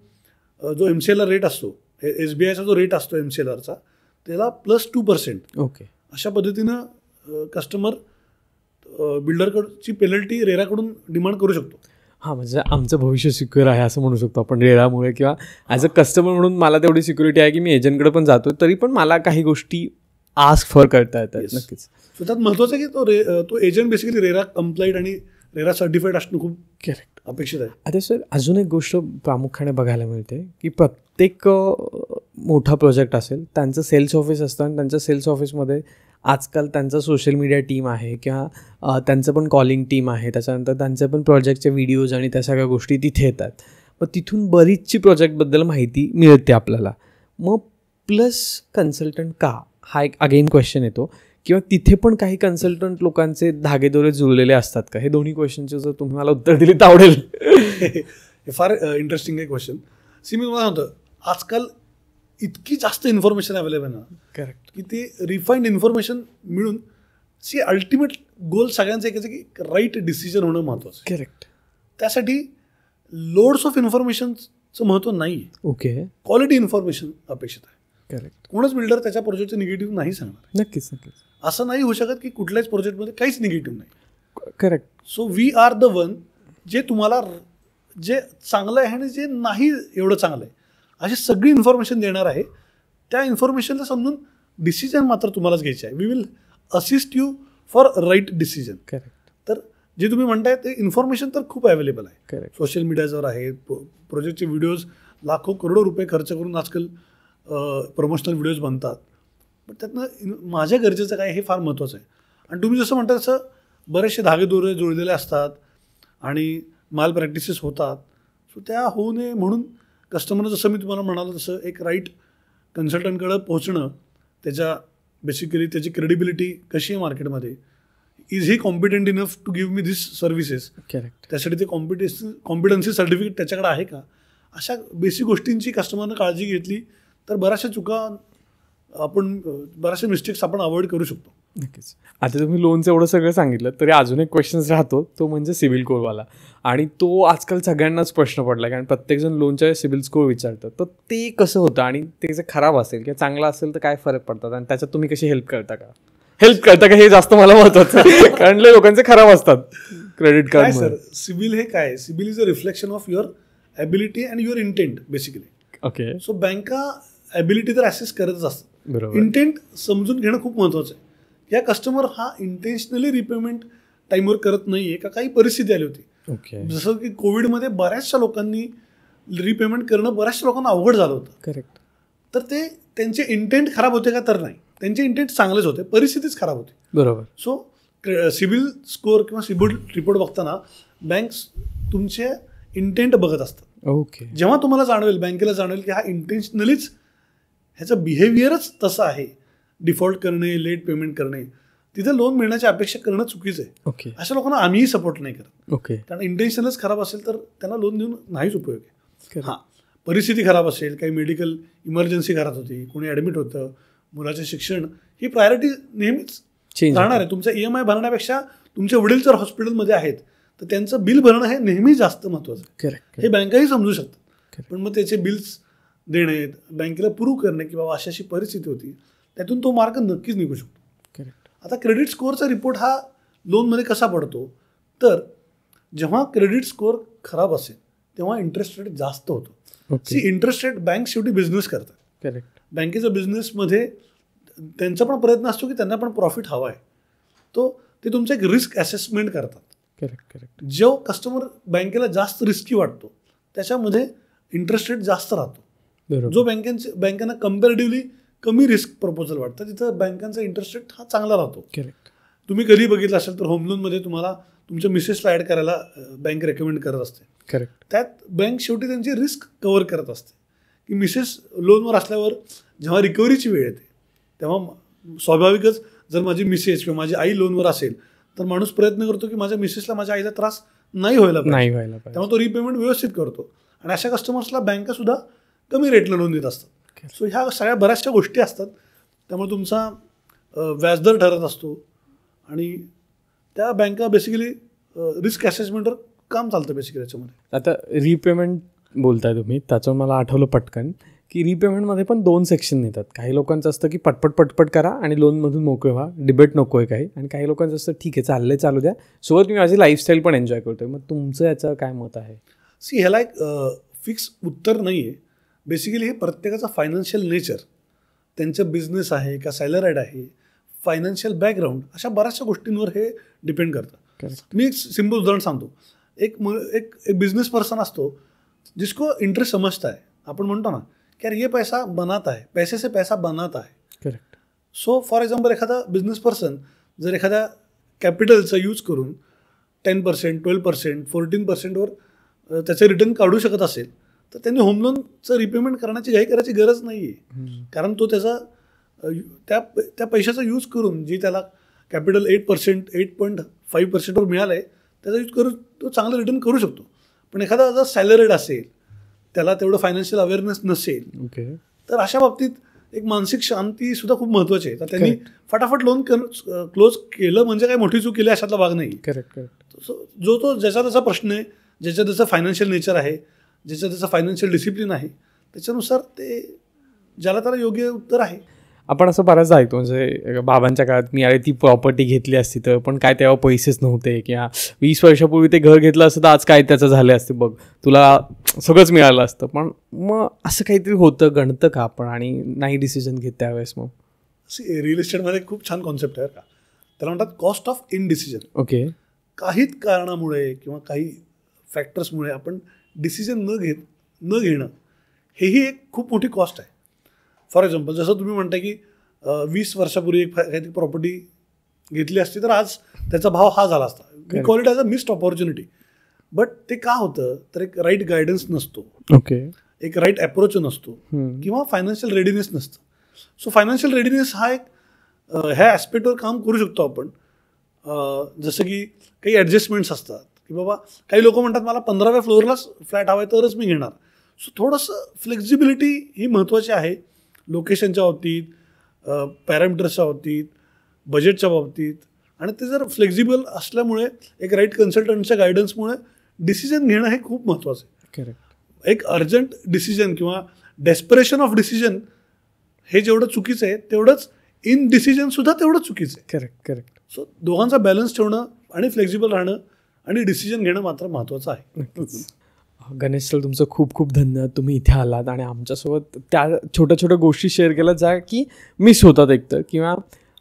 जो MCLR रेट असतो, SBIचा जो रेट असतो MCLRचा, त्याला +2%. ओके. अशा पद्धतीनं कस्टमर बिल्डरकडची पेनल्टी रेराकडून डिमांड करू शकतो. हां, म्हणजे आमचं भविष्य सिक्युअर आहे असं म्हणू शकतो आपण रेरामुळे, किंवा ॲज अ कस्टमर म्हणून मला तेवढी सिक्युरिटी आहे की मी एजंटकडे पण जातो तरी पण मला काही गोष्टी आस्क फॉर करता येतात. नक्कीच. सो त्यात महत्त्वाचं आहे की तो एजंट बेसिकली रेरा कंप्लाइड आणि रेरा सर्टिफाईड असणं खूप करेक्ट अपेक्षित आहे. आता सर अजून एक गोष्ट प्रामुख्याने बघायला मिळते की प्रत्येक मोठा प्रोजेक्ट असेल त्यांचं सेल्स ऑफिस असतं आणि त्यांच्या सेल्स ऑफिसमध्ये आजकाल त्यांचा सोशल मीडिया टीम आहे किंवा त्यांचं पण कॉलिंग टीम आहे, त्याच्यानंतर त्यांचे पण प्रोजेक्टचे व्हिडिओज आणि त्या सगळ्या गोष्टी तिथे येतात. मग तिथून बरीचशी प्रोजेक्टबद्दल माहिती मिळते आपल्याला. मग प्लस कन्सल्टंट का, हा एक अगेन क्वेश्चन येतो, किंवा तिथे पण काही कन्सल्टंट लोकांचे धागेदोरे जुळलेले असतात का? हे दोन्ही क्वेश्चनचे जर तुम्ही मला उत्तर दिले तर आवडेल. हे फार इंटरेस्टिंग आहे क्वेश्चन. मी मला सांगतो आजकाल इतकी जास्त इन्फॉर्मेशन अवेलेबल आहे ना, करेक्ट, की ते रिफाईंड इन्फॉर्मेशन मिळून अल्टिमेट गोल सगळ्यांचं एक की राईट डिसिजन होणं महत्त्वाचं आहे. करेक्ट. त्यासाठी लोड्स ऑफ इन्फॉर्मेशनचं महत्त्व नाही आहे. ओके. क्वालिटी इन्फॉर्मेशन अपेक्षित आहे. करेक्ट. कोणच बिल्डर त्याच्या प्रोजेक्टचं निगेटिव्ह नाही सांगणार. नक्कीच. नक्कीच. असं नाही होऊ शकत की कुठल्याच प्रोजेक्टमध्ये काहीच निगेटिव्ह नाही. Correct. So we are the one जे तुम्हाला जे चांगलं आहे आणि जे नाही एवढं चांगलं आहे अशी सगळी इन्फॉर्मेशन देणार आहे. त्या इन्फॉर्मेशनला समजून डिसिजन मात्र तुम्हालाच घ्यायचे आहे. We will assist you for right decision. Correct. तर जे तुम्ही म्हणताय ते इन्फॉर्मेशन तर खूप अवेलेबल आहे. करेक्ट. सोशल मीडियावर आहे. प्रोजेक्टचे व्हिडिओज लाखो करोडो रुपये खर्च करून आजकाल प्रमोशनल व्हिडिओज बनतात. पण त्यातनं माझ्या गरजेचं काय हे फार महत्त्वाचं आहे. आणि तुम्ही जसं म्हणता तसं बरेचसे धागेदोरे जुळलेले असतात आणि माल प्रॅक्टिसेस होतात. सो त्या होऊ नये म्हणून कस्टमरनं जसं मी तुम्हाला म्हणालो तसं एक राईट कन्सल्टंटकडं पोहोचणं, त्याच्या बेसिकली त्याची क्रेडिबिलिटी कशी आहे मार्केटमध्ये, is he competent enough to give me this services. Correct. त्यासाठी ते कॉम्पिटन्सी सर्टिफिकेट त्याच्याकडे आहे का, अशा बेसिक गोष्टींची कस्टमरनं काळजी घेतली तर बऱ्याचशा मिस्टेक्स आपण अवॉइड करू शकतो. नक्कीच. आता तुम्ही लोनचं एवढं सगळं सांगितलं तरी अजून एक क्वेश्चन राहतो, तो म्हणजे सिबिल स्कोअरवाला. आणि तो आजकाल सगळ्यांनाच प्रश्न पडला, कारण प्रत्येकजण लोनच्या सिबिल स्कोअर विचारतं. तर ते कसं होतं आणि ते जे खराब असेल किंवा चांगलं असेल तर काय फरक पडतात आणि त्याच्यात तुम्ही कशी हेल्प करता का हे जास्त मला महत्त्वाचं आहे, कारण लोकांचे खराब असतात क्रेडिट कार्ड. सर सिबिल हे काय, CIBIL is a reflection of your ability and your intent basically. Okay. So बँका ॲबिलिटी तर ॲसेस करतच असतात. बरोबर. इंटेंट समजून घेणं खूप महत्त्वाचं आहे. या कस्टमर हा इंटेन्शनली रिपेमेंट टाईमवर करत नाही आहे का काही परिस्थिती आली होती. ओके. जसं की कोविडमध्ये बऱ्याचशा लोकांनी रिपेमेंट करणं बऱ्याचशा लोकांना अवघड झालं होतं. करेक्ट. तर ते त्यांचे इंटेंट खराब होते का? तर नाही, त्यांचे इंटेंट चांगलेच होते, परिस्थितीच खराब होती. बरोबर. सो सिबिल स्कोअर किंवा सिबिल रिपोर्ट बघताना बँक्स तुमचे इंटेंट बघत असतात. ओके. जेव्हा तुम्हाला जाणवेल, बँकेला जाणवेल की हा इंटेन्शनलीच ह्याचं बिहेवियरच तसं आहे, डिफॉल्ट करणे, लेट पेमेंट करणे, तिथे लोन मिळण्याची अपेक्षा करणं चुकीचं आहे. ओके. अशा लोकांना आम्हीही सपोर्ट नाही करत. ओके. कारण इंटेन्शनच खराब असेल तर त्यांना लोन देऊन नाहीच उपयोग आहे. Correct. हां, परिस्थिती खराब असेल, काही मेडिकल इमर्जन्सी घरात होती, कोणी ॲडमिट होतं, मुलाचे शिक्षण, ही प्रायोरिटी नेहमीच राहणार आहे. तुमचा EMI भरण्यापेक्षा तुमचे वडील जर हॉस्पिटलमध्ये आहेत तर त्यांचं बिल भरणं हे नेहमी जास्त महत्त्वाचं आहे. करेक्ट. हे बँकाही समजू शकतात. Correct. पण मग त्याचे बिल्स देणे, बँकेला प्रूव्ह करणे की बाबा अशी परिस्थिती होती, त्यातून तो मार्ग नक्कीच निघू शकतो. करेक्ट. आता क्रेडिट स्कोअरचा रिपोर्ट हा लोनमध्ये कसा पडतो? तर जेव्हा क्रेडिट स्कोअर खराब असेल तेव्हा इंटरेस्ट रेट जास्त होतो. ओके. इंटरेस्ट रेट, बँक शेवटी बिझनेस करतात. करेक्ट. बँकेचा बिझनेसमध्ये त्यांचा पण प्रयत्न असतो की त्यांना पण प्रॉफिट हवा आहे. ते तुमचं एक रिस्क असेसमेंट करतात. करेक्ट. करेक्ट. जो कस्टमर बँकेला जास्त रिस्की वाटतो त्याच्यामध्ये इंटरेस्ट रेट जास्त राहतो. बरोबर. जो बँकांना कम्पॅरेटिव्हली कमी रिस्क प्रपोजल वाटतं तिथं बँकांचा इंटरेस्ट रेट हा चांगला राहतो. करेक्ट. तुम्ही कधी बघितलं असेल तर होम लोनमध्ये तुम्हाला तुमच्या मिसेसला ॲड करायला बँक रेकमेंड करत असते. करेक्ट. त्यात बँक शेवटी त्यांची रिस्क कव्हर करत असते की मिसेस लोनवर असल्यावर जेव्हा रिकव्हरीची वेळ येते तेव्हा स्वाभाविकच जर माझी मिसेस किंवा माझी आई लोनवर असेल तर माणूस प्रयत्न करतो की माझ्या मिसेसला, माझ्या आईला त्रास नाही व्हायला पाहिजे. त्यामुळे तो रिपेमेंट व्यवस्थित करतो आणि अशा कस्टमर्सला बँकासुद्धा कमी रेटला लोन देत असतात. सो ह्या सगळ्या बऱ्याचशा गोष्टी असतात. त्यामुळे तुमचा व्याजदर ठरत असतो आणि त्या बँका बेसिकली रिस्क असेसमेंटवर काम चालतं बेसिकली याच्यामध्ये. आता रिपेमेंट बोलताय तुम्ही, त्याच्यावर मला आठवलं पटकन की रिपेमेंटमध्ये पण 2 सेक्शन येतात. काही लोकांचं असतं की पटपट करा आणि लोनमधून मोकळे व्हा, डिबेट नको आहे काही. आणि काही लोकांचं असतं ठीक आहे चाललंय चालू द्या, सोबत मी माझी लाईफस्टाईल पण एन्जॉय करतोय. मग तुमचं याचं काय मत आहे? ह्याला एक फिक्स उत्तर नाही आहे. बेसिकली हे प्रत्येकाचा फायनान्शियल नेचर, त्यांचं बिझनेस आहे का सॅलराईड आहे, फायनान्शियल बॅकग्राऊंड, अशा बऱ्याचशा गोष्टींवर हे डिपेंड करतं. मी एक सिम्पल उदाहरण सांगतो. एक बिझनेस पर्सन असतो जिसको इंटरेस्ट समजता है. आपण म्हणतो ना की यार ये पैसा बनाता है, पैसे से पैसा बनाता है. करेक्ट. सो फॉर एक्झाम्पल एखादा बिझनेस पर्सन जर एखाद्या कॅपिटलचा यूज करून 10%, 12%, 14%वर त्याचे रिटर्न काढू शकत असेल तर त्यांनी होम लोनचं रिपेमेंट करण्याची घाई करायची गरज नाही आहे. कारण तो त्याचा त्या पैशाचा यूज करून जी त्याला कॅपिटल 8%, 8.5%वर मिळालं आहे त्याचा यूज करून तो चांगलं रिटर्न करू शकतो. पण एखादा जर सॅलरीड असेल, त्याला तेवढं फायनान्शियल अवेअरनेस नसेल, तर अशा बाबतीत एक मानसिक शांती सुद्धा खूप महत्त्वाची आहे. तर त्यांनी फटाफट लोन क्लोज केलं म्हणजे काही मोठी चूक केली अशातला भाग नाही. करेक्ट. तो ज्याचा त्याचा प्रश्न आहे, ज्याच्या त्याचं फायनान्शियल नेचर आहे, ज्याचं त्याचं फायनान्शियल डिसिप्लिन आहे, त्याच्यानुसार ते ज्याला त्याला योग्य उत्तर आहे. आपण असं बऱ्याचदा ऐकतो, म्हणजे बाबांच्या काळात मी अरे ती प्रॉपर्टी घेतली असती तर, पण काय तेव्हा पैसेच नव्हते, किंवा 20 वर्षापूर्वी ते घर घेतलं असतं तर आज काय त्याचं झाले असते बघ, तुला सगळंच मिळालं असतं. पण मग असं काहीतरी होतं, गणतं का आपण आणि नाही डिसिजन घेत त्यावेळेस? मग रिअल इस्टेटमध्ये खूप छान कॉन्सेप्ट आहे का, त्याला म्हणतात कॉस्ट ऑफ इनडिसिजन. ओके. काही कारणामुळे किंवा काही फॅक्टर्समुळे आपण डिसिजन न घेणं हेही एक खूप मोठी कॉस्ट आहे. फॉर एक्झाम्पल जसं तुम्ही म्हणता की 20 वर्षापूर्वी एक काहीतरी प्रॉपर्टी घेतली असती तर आज त्याचा भाव हा झाला असता. We call it as a missed opportunity. But ते का होतं तर एक राईट गायडन्स नसतो. ओके. एक राईट अप्रोच नसतो किंवा फायनान्शियल रेडीनेस नसतं. सो फायनान्शियल रेडीनेस हा एक ह्या ॲस्पेक्टवर काम करू शकतो आपण. जसं की काही ॲडजस्टमेंट्स असतात की बाबा काही लोक म्हणतात मला 15व्या फ्लोअरलाच फ्लॅट हवा आहे तरच मी घेणार. सो थोडंसं फ्लेक्झिबिलिटी ही महत्त्वाची आहे लोकेशनच्या बाबतीत, पॅरामीटर्सच्या बाबतीत, बजेटच्या बाबतीत. आणि ते जर फ्लेक्झिबल असल्यामुळे एक राईट कन्सल्टंटच्या गायडन्समुळे डिसिजन घेणं हे खूप महत्त्वाचं आहे. करेक्ट. एक अर्जंट डिसिजन किंवा डेस्परेशन ऑफ डिसिजन हे जेवढं चुकीचं आहे तेवढंच इन डिसिजनसुद्धा तेवढं चुकीचं आहे. करेक्ट. सो दोघांचा बॅलन्स ठेवणं आणि फ्लेक्झिबल राहणं आणि डिसिजन घेणं मात्र महत्त्वाचं आहे. गणेश सर, तुमचं खूप खूप धन्यवाद. तुम्ही इथे आलात आणि आमच्यासोबत त्या छोट्या छोट्या गोष्टी शेअर केल्या ज्या की मिस होतात एकतर, किंवा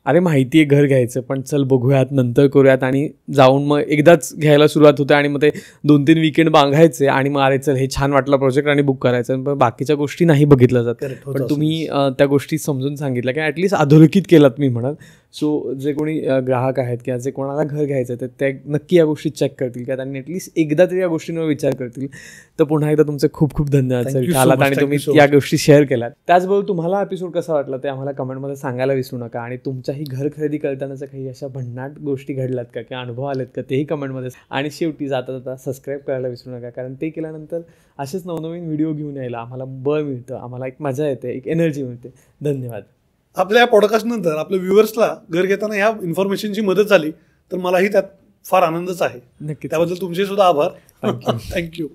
अरे माहिती आहे घर घ्यायचं पण चल बघूयात नंतर करूयात आणि जाऊन मग एकदाच घ्यायला सुरुवात होते आणि मग ते 2-3 वीकेंड बांधायचे आणि मग अरे चल हे छान वाटलं प्रोजेक्ट आणि बुक करायचं, पण बाकीच्या गोष्टी नाही बघितल्या जात. पण तुम्ही त्या गोष्टी समजून सांगितल्या की ॲटलिस्ट अधोरेखित केलात मी म्हणत. सो जे कोणी ग्राहक आहेत किंवा जे कोणाला घर घ्यायचं तर ते नक्की या गोष्टी चेक करतील किंवा त्यांनी ॲटलिस्ट एकदा तरी या गोष्टींवर विचार करतील. तर पुन्हा एकदा तुमचे खूप खूप धन्यवाद सर, इथे आलात आणि तुम्ही या गोष्टी शेअर केल्यात. त्याचबरोबर तुम्हाला एपिसोड कसा वाटला ते आम्हाला कमेंटमध्ये सांगायला विसरू नका. आणि तुमच्याही घर खरेदी करतानाच्या काही अशा भन्नाट गोष्टी घडल्यात का किंवा अनुभव आलेत का तेही कमेंटमध्ये. आणि शेवटी जाता जाता सबस्क्राईब करायला विसरू नका, कारण ते केल्यानंतर असेच नवनवीन व्हिडिओ घेऊन यायला आम्हाला बळ मिळतं, आम्हाला एक मजा येते, एक एनर्जी मिळते. धन्यवाद. आपल्या या पॉडकास्ट नंतर आपल्या व्ह्युअर्सला घर घेताना ह्या इन्फॉर्मेशनची मदत झाली तर मलाही त्यात फार आनंदच आहे. नक्की. त्याबद्दल तुमचे सुद्धा आभार. थँक्यू.